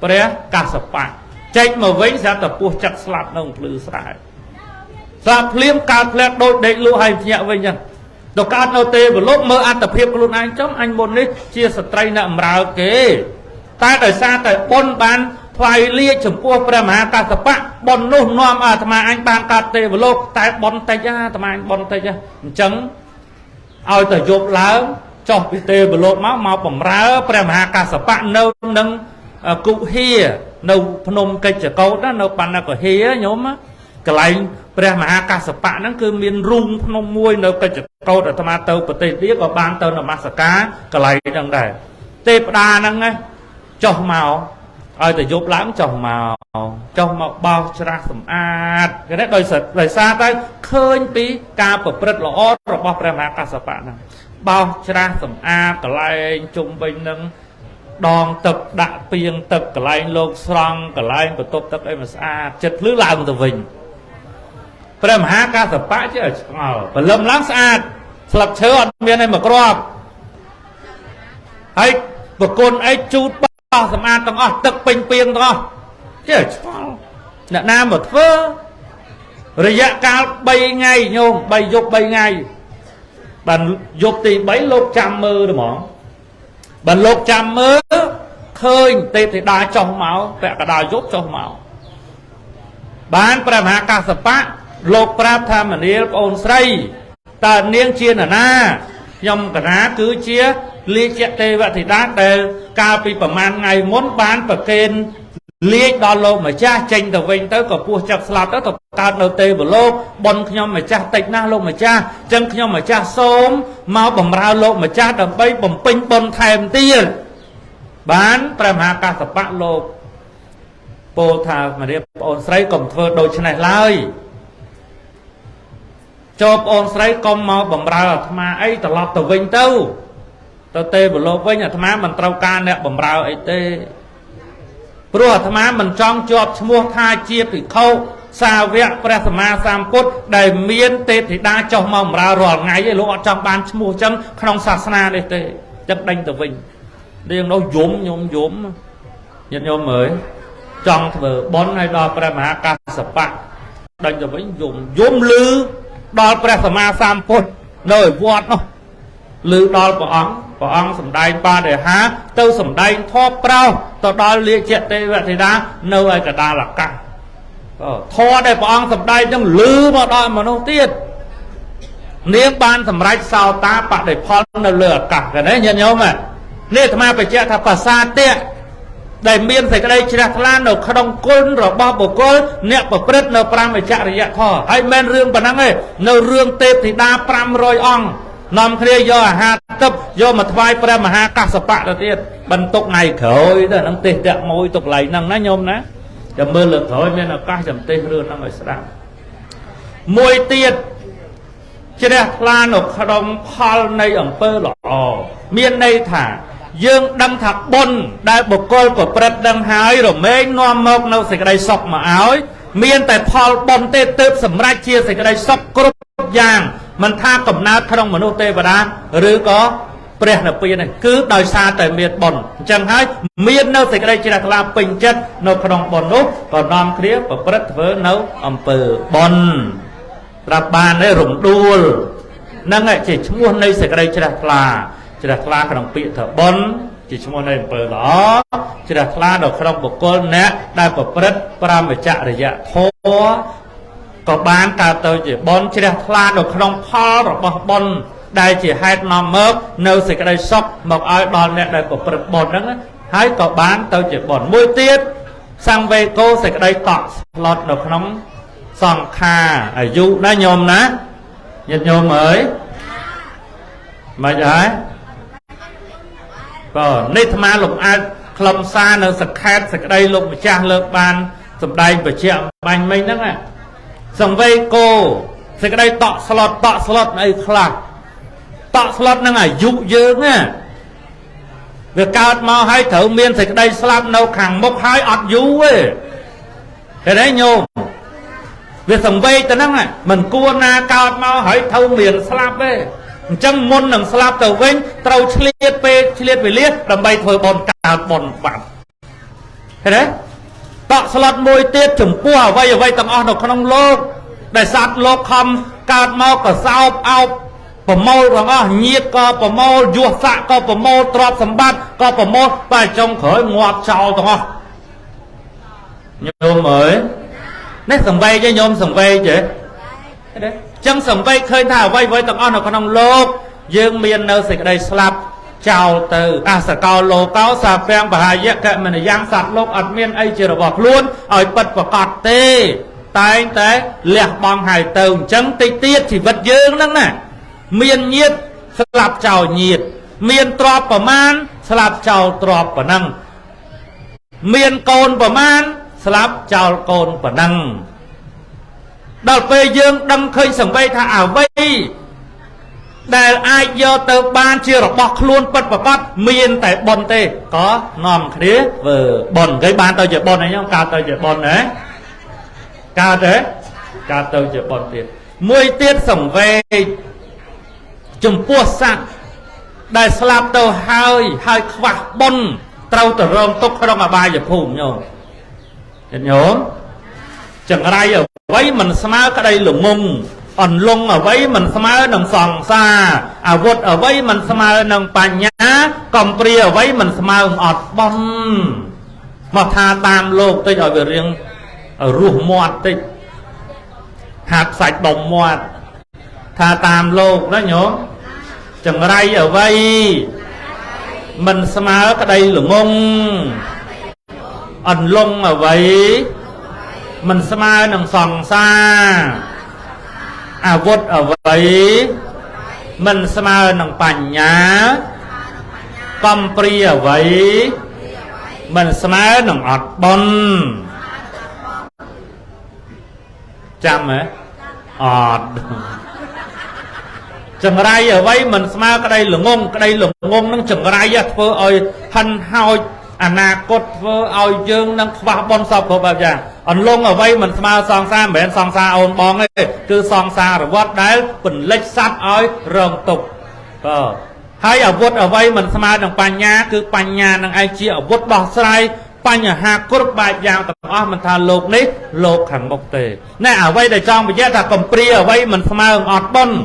ព្រះកស្សបៈចេញមកវិញស្រាប់តែពោះចិត្តស្លាប់នៅភ្លឺស្រែស្លាប់ភ្លាមកើតផ្លែតដូចដេកលក់ហើយភ្ញាក់វិញចឹងដល់កើតនៅទេវលោកមើលអត្តភាពខ្លួនឯងចំអញមុននេះជាស្ត្រីអ្នកអំរើគេតែដោយសារតែបុណ្យបានថ្វាយលាចំពោះព្រះមហាកស្សបៈបុណ្យនោះនាំអាត្មាអញបានកើតទេវលោកតែបុណ្យតិចអាត្មាអញបុណ្យតិចអញ្ចឹងឲ្យតែយប់ឡើងចុះពីទេវលោកមកបំរើព្រះមហាកស្សបៈនៅនឹងគុហានៅភ្នំកិច្ចកោតនៅបណ្ណកហាញោមកន្លែងព្រះមហាកស្សបៈហ្នឹងគឺមានរូងភ្នំមួយនៅកិច្ចកោតអាត្មាទៅប្រទេសទៀតក៏បានទៅនមស្ការកន្លែងហ្នឹងដែរទេវតាហ្នឹងចុះមកឲ្យតែយប់ឡើងចុះមកបោសច្រាសសម្អាតគេនេះដោយសារតែឃើញពីការប្រព្រឹត្តល្អរបស់ព្រះមហាកស្សបៈហ្នឹងបោសច្រាសសម្អាតកន្លែងជុំវិញហ្នឹង ដងទឹកដាក់ពីងទឹកកន្លែងលោកស្រង់កន្លែងបន្ទប់ទឹកអីមកស្អាតចិត្តភ្លឺឡើងទៅវិញព្រះមហាកាសបៈជាឆ្ងល់ព្រលឹមឡើងស្អាតស្លឹកឈើអត់មានអីមកគ្រាប់ហើយប្រគុណអីជូតបោះសម្អាតទាំងអស់ទឹកពេញពីងទាំងអស់ជាឆ្ងល់អ្នកណាមកធ្វើរយៈកាល3ថ្ងៃញោម3យប់3ថ្ងៃបានយប់ទី3លោកចាំមើលហ្មងបានលោកចាំមើលឃើញទេពធីតាចុះមកពាក់កណ្ដាលយប់ចុះមកបានព្រះមហាកាសបៈលោកប្រាប់ថាមនាលប្អូនស្រីតើនាងជានរណាខ្ញុំកណាគឺជាលាជទេវធីតាដែលកាលពីប្រមាណថ្ងៃមុនបានប្រគេនលាជដល់លោកម្ចាស់ចេញទៅវិញទៅក៏ពោះចឹកស្លាប់ទៅកើតនៅទេវលោកបនខ្ញុំម្ចាស់តិចណាស់លោកម្ចាស់អញ្ចឹងខ្ញុំម្ចាស់សូមមកបម្រើលោកម្ចាស់ដើម្បីបំពេញបុណ្យថែមទៀតបានព្រះមហាកាសបៈលោកពោលថាមនាលប្អូនស្រីកុំធ្វើដូច្នេះឡើយចូលប្អូនស្រីកុំមកបម្រើអាត្មាអីត្រឡប់ទៅវិញទៅទេវលោកវិញអាត្មាមិនត្រូវការអ្នកបម្រើអីទេព្រោះអាត្មាមិនចង់ជាប់ឈ្មោះថាជាភិក្ខុសាវកព្រះសម្មាសម្ពុទ្ធដែលមានទេពធីតាចុះមកបម្រើរាល់ថ្ងៃឯងលោកអត់ចង់បានឈ្មោះចឹងក្នុងសាសនានេះទេចឹងដេញទៅវិញរៀងនោះយំញាតិញោមអើយចង់ធ្វើបុណ្យឲ្យដល់ព្រះមហាកាសបៈដេញទៅវិញយំលឺដល់ព្រះសម្មាសម្ពុទ្ធនៅឯវត្តនោះលឺដល់ព្រះអង្គសម្ដែងបដិហាទៅសម្ដែងធម៌ប្រោសទៅដល់លាជទេវធីតានៅឯកដាលអាកាសធម៌ដែលព្រះអង្គសម្ដែងនឹងលឺមកដល់មនុស្សទៀតនាងបានសម្រេចសោតាបដិផលនៅលើអាកាសកណែញាតិញោមនេះអាត្មាបញ្ជាក់ថាប្រាសាទៈដែលមានសេចក្តីជ្រះថ្លានៅក្នុងគុណរបស់បុគ្គលអ្នកប្រព្រឹត្តនៅ5វិជ្ជរិយធម៌ហើយមិនរឿងប៉ុណ្ណឹងទេនៅរឿងទេពធីតា500អង្គនាំគ្នាយកអាហារទឹកយកមកថ្វាយព្រះមហាកាសបៈទៅទៀតបន្ទុកថ្ងៃក្រោយទៅនឹងទេសតៈមួយទុកកន្លែងហ្នឹងណាញោមណាចាំមើលលើក្រោយមានឱកាសចាំទេសរឿងហ្នឹងឲ្យស្ដាប់មួយទៀតជ្រះថ្លានៅក្នុងផលនៃអំពើល្អមានន័យថាយើងដឹងថាបុណ្យដែលបុគ្គលប្រព្រឹត្តដឹងហើយរមែងនាំមកនៅសេចក្តីសុខមកឲ្យមានតែផលបុណ្យទេទើបសម្រេចជាសេចក្តីសុខគ្រប់យ៉ាងមិនថាកំណើតក្នុងមនុស្សទេវតាឬក៏ព្រះនិព្វាននេះគឺដោយសារតែមានបុណ្យអញ្ចឹងហើយមាននៅសេចក្តីជ្រះថ្លាពេញចិត្តនៅក្នុងបុណ្យនោះក៏នាំគ្នាប្រព្រឹត្តធ្វើនៅអំពើបុណ្យប្រាប់បានទេរំដួលហ្នឹងជាឈ្មោះនៃសេចក្តីជ្រះថ្លាក្នុងពាក្យថាបុណ្យជាឈ្មោះនៃអំពើល្អជ្រះថ្លានៅក្នុងបុគ្គលអ្នកដែលប្រព្រឹត្ត5វិជ្ជរិយធម៌ក៏បានកើតទៅជាបុណ្យជ្រះថ្លានៅក្នុងផលរបស់បុណ្យដែលជាហេតុនាំមកនៅសេចក្តីសុខមកឲ្យដល់អ្នកដែលប្រព្រឹត្តបុណ្យហ្នឹងហើយក៏បានទៅជាបុណ្យមួយទៀតសង្វេគោសេចក្តីតក់ស្លុតនៅក្នុងសង្ខារអាយុណាញោមណាញាតិញោមអើយមិនហើយក៏នេះអាត្មាលំអើខ្លឹមសារនៅសង្ខេបសេចក្តីលោកម្ចាស់លើកបានសម្ដែងបច្ចៈបាញ់មិញហ្នឹងសង្វេគោសេចក្តីតក់ស្លុតអីខ្លះតក់ស្លុតនឹងអាយុយើងណាវាកើតមកហើយត្រូវមានសេចក្តីស្លាប់នៅខាងមុខហើយអត់យូរទេឃើញទេញោមវាសង្វេគទៅហ្នឹងមិនគួរណាកើតមកហើយត្រូវមានស្លាប់ទេអញ្ចឹងមុននឹងស្លាប់ទៅវិញត្រូវឆ្លៀតពេលឆ្លៀតវេលាដើម្បីធ្វើបុណ្យកើតបុណ្យបាត់ឃើញទេតក់ស្លុតមួយទៀតចំពោះអ្វីទាំងអស់នៅក្នុងលោកដែលសត្វលោកខំកើតមកក៏សោបអោបប្រមូលទាំងអស់ញាតក៏ប្រមូលយស័កក៏ប្រមូលទ្រព្យសម្បត្តិក៏ប្រមូលតែចុងក្រោយងាប់ចោលទាំងអស់ញោមអើយនេះសង្វេគទេញោមសង្វេគទេចឹងសង្វេគឃើញថាអ្វីទាំងអស់នៅក្នុងលោកយើងមាននៅសេចក្តីស្លាប់ចោលទៅអសកោលោកោសាពាំងបហាយៈកមនយ៉ាងសត្វលោកអត់មានអីជារបស់ខ្លួនឲ្យពិតប្រកបទេតែងតែលះបង់ហើយទៅអញ្ចឹងតិចទៀតជីវិតយើងហ្នឹងណាមានញាតស្លាប់ចោលញាតមានទ្រព្យប្រមាណស្លាប់ចោលទ្រព្យប៉ុណ្ណឹងមានកូនប្រមាណស្លាប់ចោលកូនប៉ុណ្ណឹងដល់ពេលយើងដឹងឃើញសង្វេគថាអ្វី ដែលអាចយកទៅបានជារបស់ខ្លួនពិតប្រាកដមានតែបុណ្យទេក៏នាំគ្នាធ្វើបុណ្យគេបានទៅជាបុណ្យអីហ្នឹងកើតទៅជាបុណ្យណាកើតទេកើតទៅជាបុណ្យទៀតមួយទៀតសង្វេគចំពោះសត្វដែលស្លាប់ទៅហើយខ្វះបុណ្យត្រូវទៅរងទុក្ខក្នុងអបាយភូមិញោមញោមចង្រៃអ្វីមិនស្មើក្តីល្ងងអន្លង់អ្វីមិនស្មើនឹងសង្សារអាវុធអ្វីមិនស្មើនឹងបញ្ញាកំព្រាអ្វីមិនស្មើនឹងអត់បន់មកថាតាមលោកតិចឲ្យវារៀងរស់មាត់តិចហាត់សាច់ដុំមាត់ថាតាមលោកណាញោមចង្រៃអ្វីមិនស្មើក្តីល្ងងអន្លង់អ្វីមិនស្មើនឹងសង្សារអាវុធអ្វីមិនស្មើនឹងបញ្ញាកំព្រាអ្វីមិនស្មើនឹងអត់បុណ្យចាំហ៎អត់ចង្រៃអ្វីមិនស្មើក្តីល្ងងនឹងចង្រៃធ្វើឲ្យហិនហោចអនាគតធ្វើឲ្យយើងនឹងខ្វះបុណ្យសពគ្រប់បែបយ៉ាងអន្លង់អ្វីមិនស្មើសង្សារមិនមែនសង្សារអូនបងទេគឺសង្សារវត្តដែលពន្លិចសត្វឲ្យរងទុក្ខបាទហើយអាវុធអ្វីមិនស្មើនឹងបញ្ញាគឺបញ្ញានឹងឯងជាអាវុធដោះស្រាយបញ្ហាគ្រប់បែបយ៉ាងទាំងអស់មិនថាលោកនេះលោកខាងមុខទេណែអ្វីដែលចង់បញ្ជាក់ថាកំព្រាអ្វីមិនស្មើនឹងអត់បុណ្យ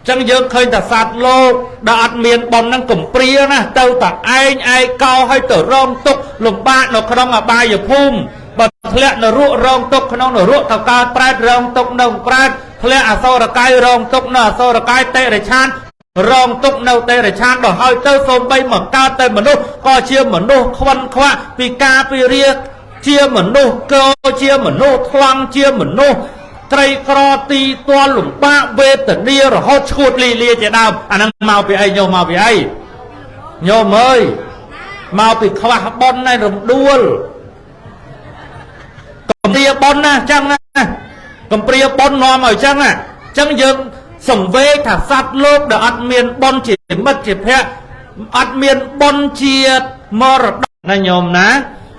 ចឹងយើងឃើញតែសត្វលោកដែលអត់មានបុណ្យនឹងកំព្រាណាទៅតែឯងឯកោឲ្យទៅរងទុក្ខលំបាកនៅក្នុងអបាយភូមិបើធ្លាក់នរករងទុក្ខក្នុងនរកទៅកើតប្រែតរងទុក្ខនៅប្រែតធ្លាក់អសូរកាយរងទុក្ខនៅអសូរកាយតិរិឆានរងទុក្ខនៅតិរិឆានដល់ហើយទៅសូម្បីមកកើតតែមនុស្សក៏ជាមនុស្សខ្វិនខ្វាក់ពីការពីរាជាមនុស្សក៏ជាមនុស្សថ្លង់ជាមនុស្សត្រីក្រទីទាល់លំបាកវេទនារហូតឈួតលីលាជាដើមអាហ្នឹងមកពីអីញោមមកពីអីញោមអើយមកពីខ្វះបុណ្យហើយរំដួលកំព្រាបុណ្យណាចឹងណាកំព្រាបុណ្យនាំឲ្យចឹងណាចឹងយើងសង្វេគថាសត្វលោកដែលអត់មានបុណ្យជាមិត្តជាភក្តិអត់មានបុណ្យជាមរតកណាញោមណា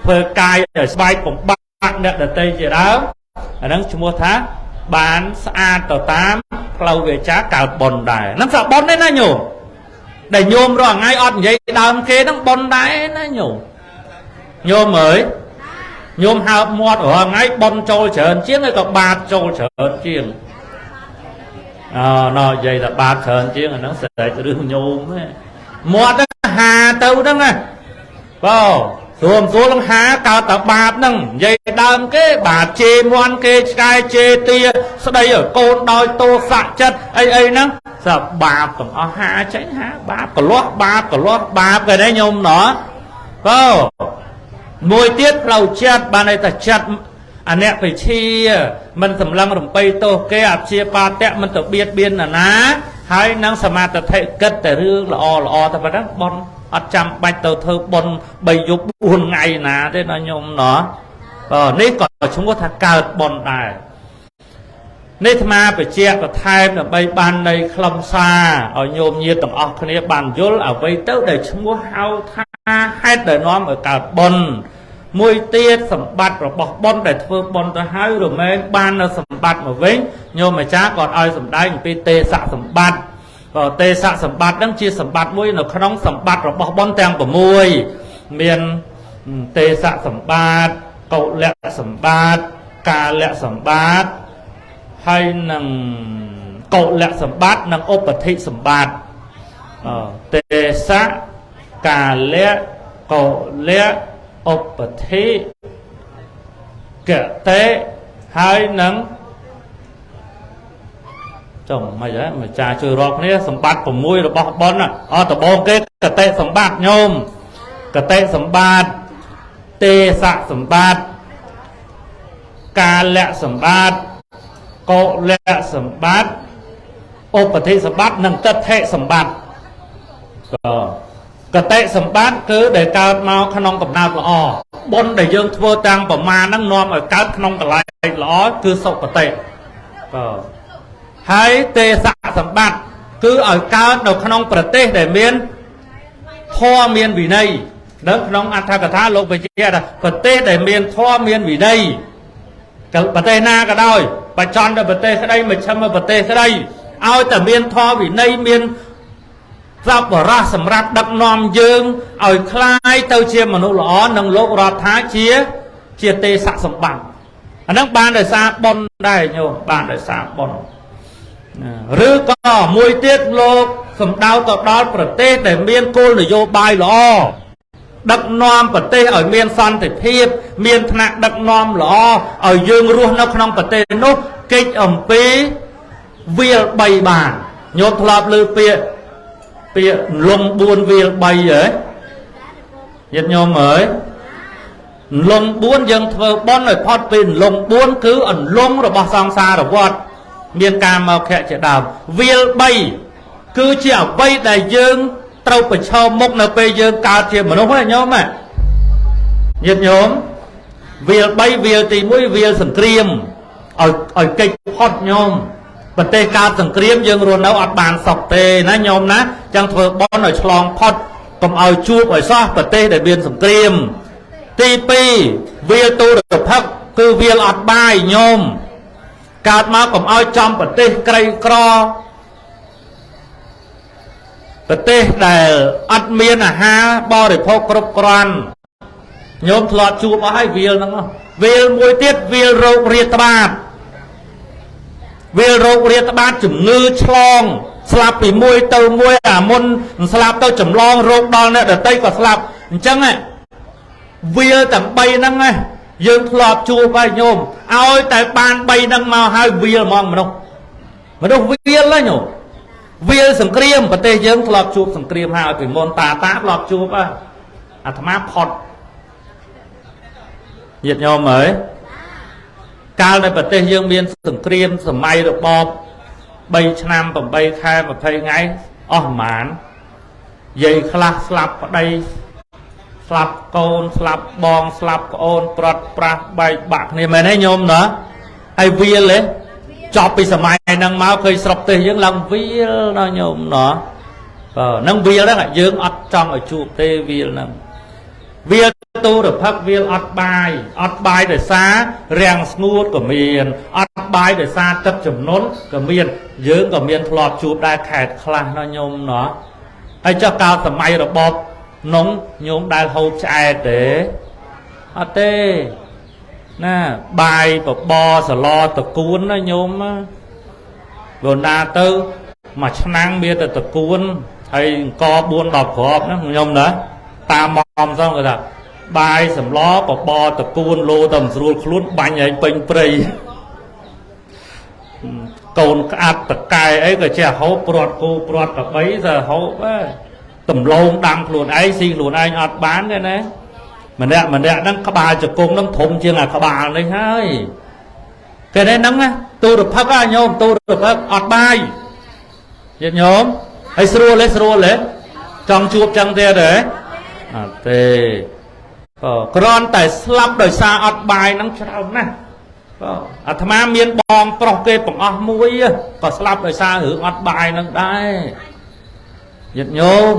ធ្វើកាយឲ្យស្បែកបំបាក់អ្នកដទៃជាដើមអាហ្នឹងឈ្មោះថាបានស្អាតទៅតាមផ្លូវវាចាកើតបុណ្យដែរហ្នឹងសបុណ្យទេណាញោមដែលញោមរាល់ថ្ងៃអត់និយាយដើមគេហ្នឹងបុណ្យដែរណាញោមញោមអើយញោមហើបមាត់រាល់ថ្ងៃបុណ្យចូលច្រើនជាងហើយក៏បាបចូលច្រើនជាងណនិយាយថាបាបច្រើនជាងអាហ្នឹងស្រេចរឿងញោមមាត់ហាទៅហ្នឹងណាបងស្រួលលំហាកើតតែបាបហ្នឹងនិយាយដើមគេបាបជេរមន់គេឆ្កែជេរទាស្ដីឲ្យកូនដោយទោសៈចិត្តអីហ្នឹងសើបាបទាំងអស់ហាចេញហាបាបកលាស់បាបគេដែរញោមណោះបងមួយទៀតផ្លូវចិត្តបានន័យថាចិត្តអអ្នកបិជាមិនសម្លឹងរំបីទោសគេអព្យាបាទៈមិនទៅបៀតបៀនណាហើយនឹងសមាធិគិតតែរឿងល្អតែប៉ុណ្ណឹងបនអត់ចាំបាច់ទៅធ្វើបុណ្យ3យប់4ថ្ងៃណាទេណាញោមណោះនេះក៏ឈ្មោះថាកើតបុណ្យដែរនេះអាត្មាបញ្ជាក់បន្ថែមដើម្បីបាននៃខ្លឹមសារឲ្យញោមញាតិទាំងអស់គ្នាបានយល់អ្វីទៅដែលឈ្មោះហៅថាហេតុដែលនាំឲ្យកើតបុណ្យមួយទៀតសម្បត្តិរបស់បុណ្យដែលធ្វើបុណ្យទៅហើយរមែងបាននៅសម្បត្តិមកវិញញោមអាចារ្យក៏ឲ្យសម្ដែងអំពីទេសៈសម្បត្តិទេសៈសម្បត្តិហ្នឹងជាសម្បត្តិមួយនៅក្នុងសម្បត្តិរបស់បុណ្យទាំង6មានទេសៈសម្បត្តិកុលៈសម្បត្តិកាលៈសម្បត្តិហើយនឹងកុលៈសម្បត្តិនិងឧបធិសម្បត្តិទេសៈកាលៈកុលៈឧបធិកតេហើយនឹងចុះមិនហ៎ម្ចាស់ជួយរាប់គ្នាសម្បត្តិ6របស់បុណ្យដំបូងគេកតេសម្បត្តិញោមកតេសម្បត្តិទេសៈសម្បត្តិកាលៈសម្បត្តិកុលៈសម្បត្តិឧបធិសម្បត្តិនិងទិដ្ឋិសម្បត្តិកតេសម្បត្តិគឺដែលកើតមកក្នុងកំណើតល្អបុណ្យដែលយើងធ្វើតាំងប្រមាណហ្នឹងនាំឲ្យកើតក្នុងកន្លែងល្អគឺសុគតិហើយទេសៈសម្បត្តិ cứ ở cao đầu khănประเทศđể miền thoa miền vì này đó khăn Atthakatha lục về chia làประเทศđể miền thoa miền vì đây cáiประเทศna cả đôi bà chọn đượcประเทศở đây mà chăm ởประเทศở đây aoแต่miền thoa vì này miềnรับราสำรับดักนอมยืงเอาคล้ายเต้าเชียมนุษย์ล้อนังโลกรอดท้าเชียเตสะสมบัติอันนั้นบานได้ซาบอนได้โยบานได้ซาบอนหรือก็มวยเตี้ยโลกสมดาวต่อดาวประเทศแต่เมียนโกลนโยบายล้อดักนอมประเทศเอาเมียนซันแต่เพียบเมียนธนาดักนอมล้อเอายืงรุ่นนักขนมประเทศนุกเกจอ่ำปีเวียใบบานโยทลาบลือเปียลงบุญเวียใบเหรอยันโยมเหรอลงบุญยังเธอบอนเลยพอดเป็นลงบุญคืออันลงระบาดซองซาระวัดเมียนการมาแค่จะดาวเวียใบคือเชี่ยวใบได้ยืงเต้าไปชาวมกนาไปยืงกาเชี่ยวมันน้องพ่อโยมอ่ะยันโยมเวียใบเวียตีมุ้ยเวียสังเกรียมเอาเก่งพอดโยมประเทศการสังเกตยังรวนเอาอัดบานสอบเตนะโยมนะจังเถอบอลหน่อยฉลองพอดก็เอาจูบไอ้ซ้อประเทศได้เบียนสังเกตตีปีเวียตูระพักคือเวียอัดบายโยมการมาก็เอาจอมประเทศไกลกรอประเทศได้อัดเมียนอาหารบริโภคกรบกรันโยมถลอดจูบมาให้เวียนั่งเวียมวยเตี้ยเวียโรคเรียตบาดเวลโรคเรียตบาดจุ่มงือชลองสลับปีมวยเตามวยมนสลับเตาจุ่มลองโรคดอนเนี่ยเดี๋ยวเตยก็สลับจังไงเวลแต่ใบนั่งไงยืนหลอบจูไปโยมเอาแต่ปานใบนั่งมาให้เวลมองมันต้องเวลแล้วโยมเวลสังเกตประเทศยืนหลอบจูสังเกตให้เอาถึงมนตาหลอบจูป่ะอาตมาพอดเหยียดโยมเหมยการในประเทศยังมีสังเกตสมัยระบอบใบชนามกับใบแค่มาเพย์ไงอ้อหมานยัยคลาสลับไปสลับโกนสลับบองสลับโอนปลดปลาใบบักนี่ไม่ได้โยมเนาะไอเวียเลยจอบไปสมัยนางม้าเคยสลับเตยยังลังเวียเนาะโยมเนาะนางเวียแล้วไงยังอัดจังไอจูบเตเวียนั่งเวียตูระพักเวียอัดบายแต่ซาแรงสงูดก็เมียนอัดบายแต่ซาตัดจุ่มน้นก็เมียนเยอะก็เมียนทลอดจูบได้แขกคลานะโยมเนาะไอเจ้าเก่าสมัยระบบน้องโยมได้เขาใจเต๋อเต้น่ะบายแบบบอสลอตะกูนนะโยมโดนดาเตอมาชนะเมียแต่ตะกูนไอ้กอบุญดอกขอบนะโยมนะตามมอมซ่องกันละบายสำล้อปอบอตะกูลโลต่ำสรูคลุ้นบังใหญ่เป็นปรีโกนอัดตะกายไอ้ก็เจ้าเขาปลอดกูปลอดกับไอ้จะเขาต่ำลงดังหลุดไอ้สิหลุดไอ้อัดบ้านกันนะมันเนี่ยนั่งขบาจะโกงนั่งถมเชียงขบาเลยให้แต่ได้นั่งนะตูระพักก็โยมตูระพักอัดบายยันโยมไอ้สรูเลยจังจูบจังเตะเลยเตะกรอนแต่สลับโดยซาอัดบายนั่งเช่านะอาตมาเมียนบองปลอกเกยปองอมวยก็สลับโดยซาหืออัดบายนั่งได้ยัดโยม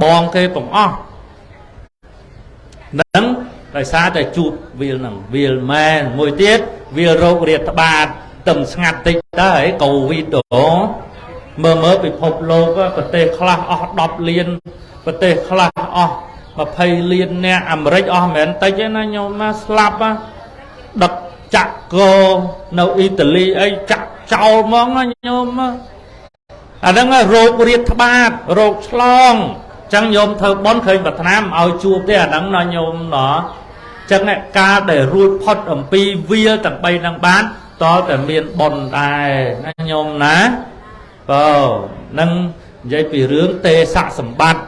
บองเกยปองอนั่งโดยซาแต่จูบวิลนั่งวิลแมนมวยเตี้ยวิลโรคเรียตบาดต่ำสงัดติดได้โควิดเมื่อไปพบโลกก็ประเทศคลาอดับเลียนประเทศคลามาเพย์เลียนเนี่ยอเมริกาเหมือนแต่ยังไงโยมมาสลับดักจักโกในอิตาลีไอ้จักเจ้ามองนะโยมอันนั้นโรคเรียดบาดโรคฉลองจังโยมเธอบอนเคยบัตรน้ำเอาจูบได้อันนั้นนะโยมเนาะจังเนี่ยการได้รูดพอดปีเวียต่างไปต่างบ้านต่อแต่เมียนบอลได้นะโยมนะนั่งยัยปีเรื่องเตสะสมบัติ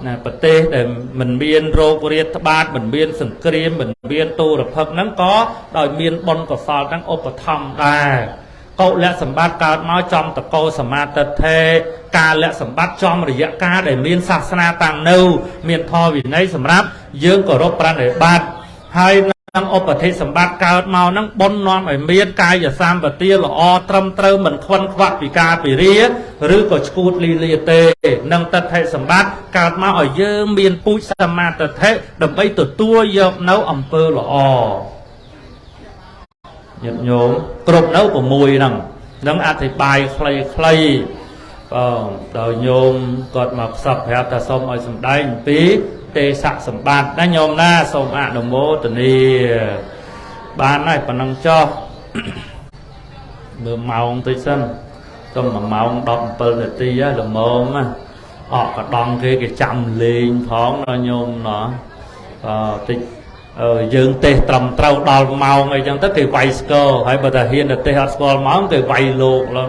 นะประเทศแต่มันเบียนโรคเรียตบาดมันเบียนสังเกตมันเบียนตูระพักนั้นก็โดยเบียนบอลกับฟาวทั้งอุปธรรมได้เขาและสมบัติการน้อยจอมตะโกสมาตเทการและสมบัติจอมระยะการได้เบียนศาสนาต่างเนื้อเบียนทอวินัยสำรับเยื่อกับรบปราณบัตให้ năng ốp ở thế sầm bát cao màu năng bón non ở miền cài và sam và tia là o trâm trâu mình khoăn khoắt vì ca vì ria rứ có chút li li tê năng tật thế sầm bát cao màu ở dơ miền pui sam ma tật thế đầm bay từ tua dọc nấu ẩm pơ là o nhật nhôm cột nấu của mùi năng ăn thì bài clay đời nhôm cột mặc sập hẹp ta xong ở sầm đáy tí tê sạ sầm ban đã nhôm na xong ạ đồng bố tình đi ban này còn năng cho mưa màu ông tây sân xong mà màu ông đọc bơ là ti á là mồm á họ có đong cái chầm lên phóng nó nhôm nó tịch dương tê trầm trâu đào màu ngay trong tất cái vay score hay bà ta hiện là tê hạt score máu cái vay lột là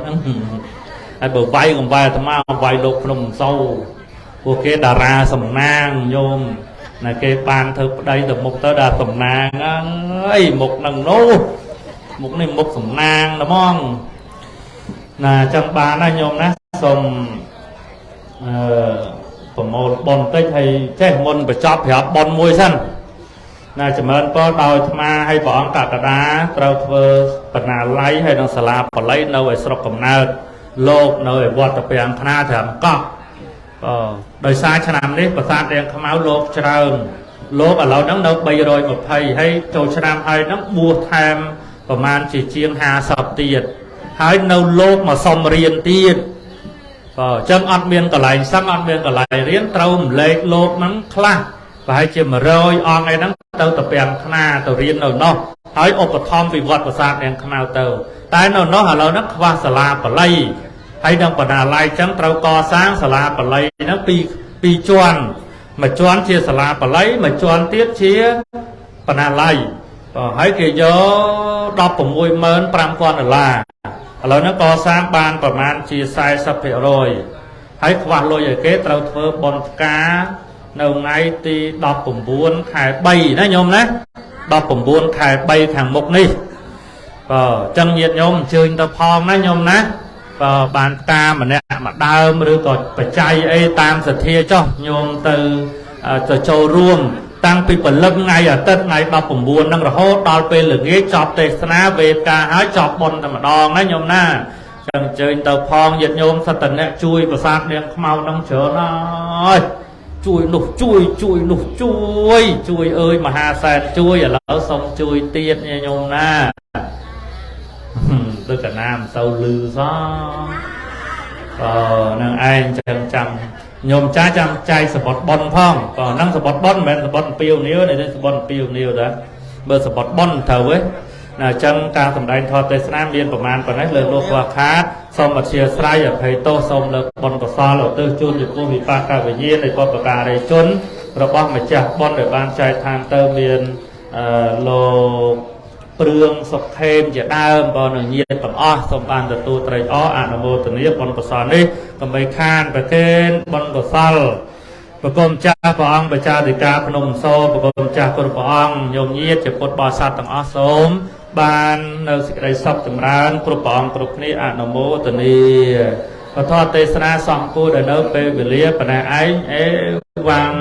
hay bờ vay còn vay thằng mau vay lột nồng sâu của cái đà ra sầm nang nhôm là cái bàn thực đây từ một tới đà sầm nang ấy một nằng nô một này một sầm nang đúng không là trong bàn này nhôm nát sầm của một bồn tích hay che môn phải chọc hẹp bồn môi xanh là chỉ muốn có đòi ma hay bỏ cả đá trâu phơ bật nà lấy hay đang xà la bỏ lấy đâu ở sọc cầm nơ lột nơi vọt tập bèn thana thì có đời xa cho nam đấy và xa đen khám áo lột trơn lột ở lâu nắng đâu bây rồi một thầy hay trâu cho nam hay nó mua thêm và man chỉ chiên hà sập tiền hay nâu lột mà xong riêng tiền chân ăn miên cả lại sang ăn miên cả lại riêng trâu lệ lột nắng khla và hay chỉ mà rồi on ngay nắng tàu tập bèn thana tàu riêng rồi nó hay ốp thom vì vọt và xa đen khám áo tàu tại nó hà lâu nó qua xà la và lây hay đang còn là lai trắng trâu co sáng xà la và lấy nó pi choan mà choan chia xà la và lấy mà choan tiếp chia còn là lai hãy kể gió đọc của mùi mơn pram con là nó co sáng ban và man chia sai sắp hệ rồi hãy khoan lôi ở kế trâu thơ bòn cá nâu ngay thì đọc của buôn khai bay đó nhôm đấy đọc của buôn khai bay thằng mục ni chân nhiệt nhôm chơi tao phong đó nhôm đấy bàn ta mà nè mà đau mà đưa còn phải chay ấy tam sệt thia cho nhôm từ châu ruộng tăng pi phần lâm ngay ở tết ngày đọc cùng buồn đang rồi hốt đào pe lửa ghế chọc tê na về cả hái chọc bồn mà đòn đấy nhôm na chẳng chơi tàu phong nhiệt nhôm sát tận nè chui và sát đen mau đang chờ nó chui nục chui ơi mà hà sệt chui ở lỡ sông chui tiết nha nhôm na tôi cả nam sâu lư gió năng anh chăm nhôm cha chăm chay sập bọt bon phong năng sập bọt bon men sập bọt piêu níu này sập bọt piêu níu đó bờ sập bọt bon thầu ấy là chân ca sầm đai thọ tây nam biênประมาณcòn đấy lời lô qua khá xong mà chia sai ở thầy tô xong là bon có so là tư chun được cô bị ba ca về nhiên này con bạc ca này chun rồi bom mà chặt bon để ban trai tham tơ miền lô prương sọc thêm chỉ đam còn ở nhiệt bằng o xong bàn từ tu tây o ăn mô từนี้bon có so đi còn mấy khan về cái bon có so và con chaพระองค์ประชาธิการพนมโซvà con cha conพระองค์โยมnhiệtจะปลดบาสัตต่างอสมบานในสิ่งใดสับจำรานกรุปองกรุปนี้อนุโมทนีพระทอดเทศนาสองกูได้เดินไปเวลีปนาไอวัง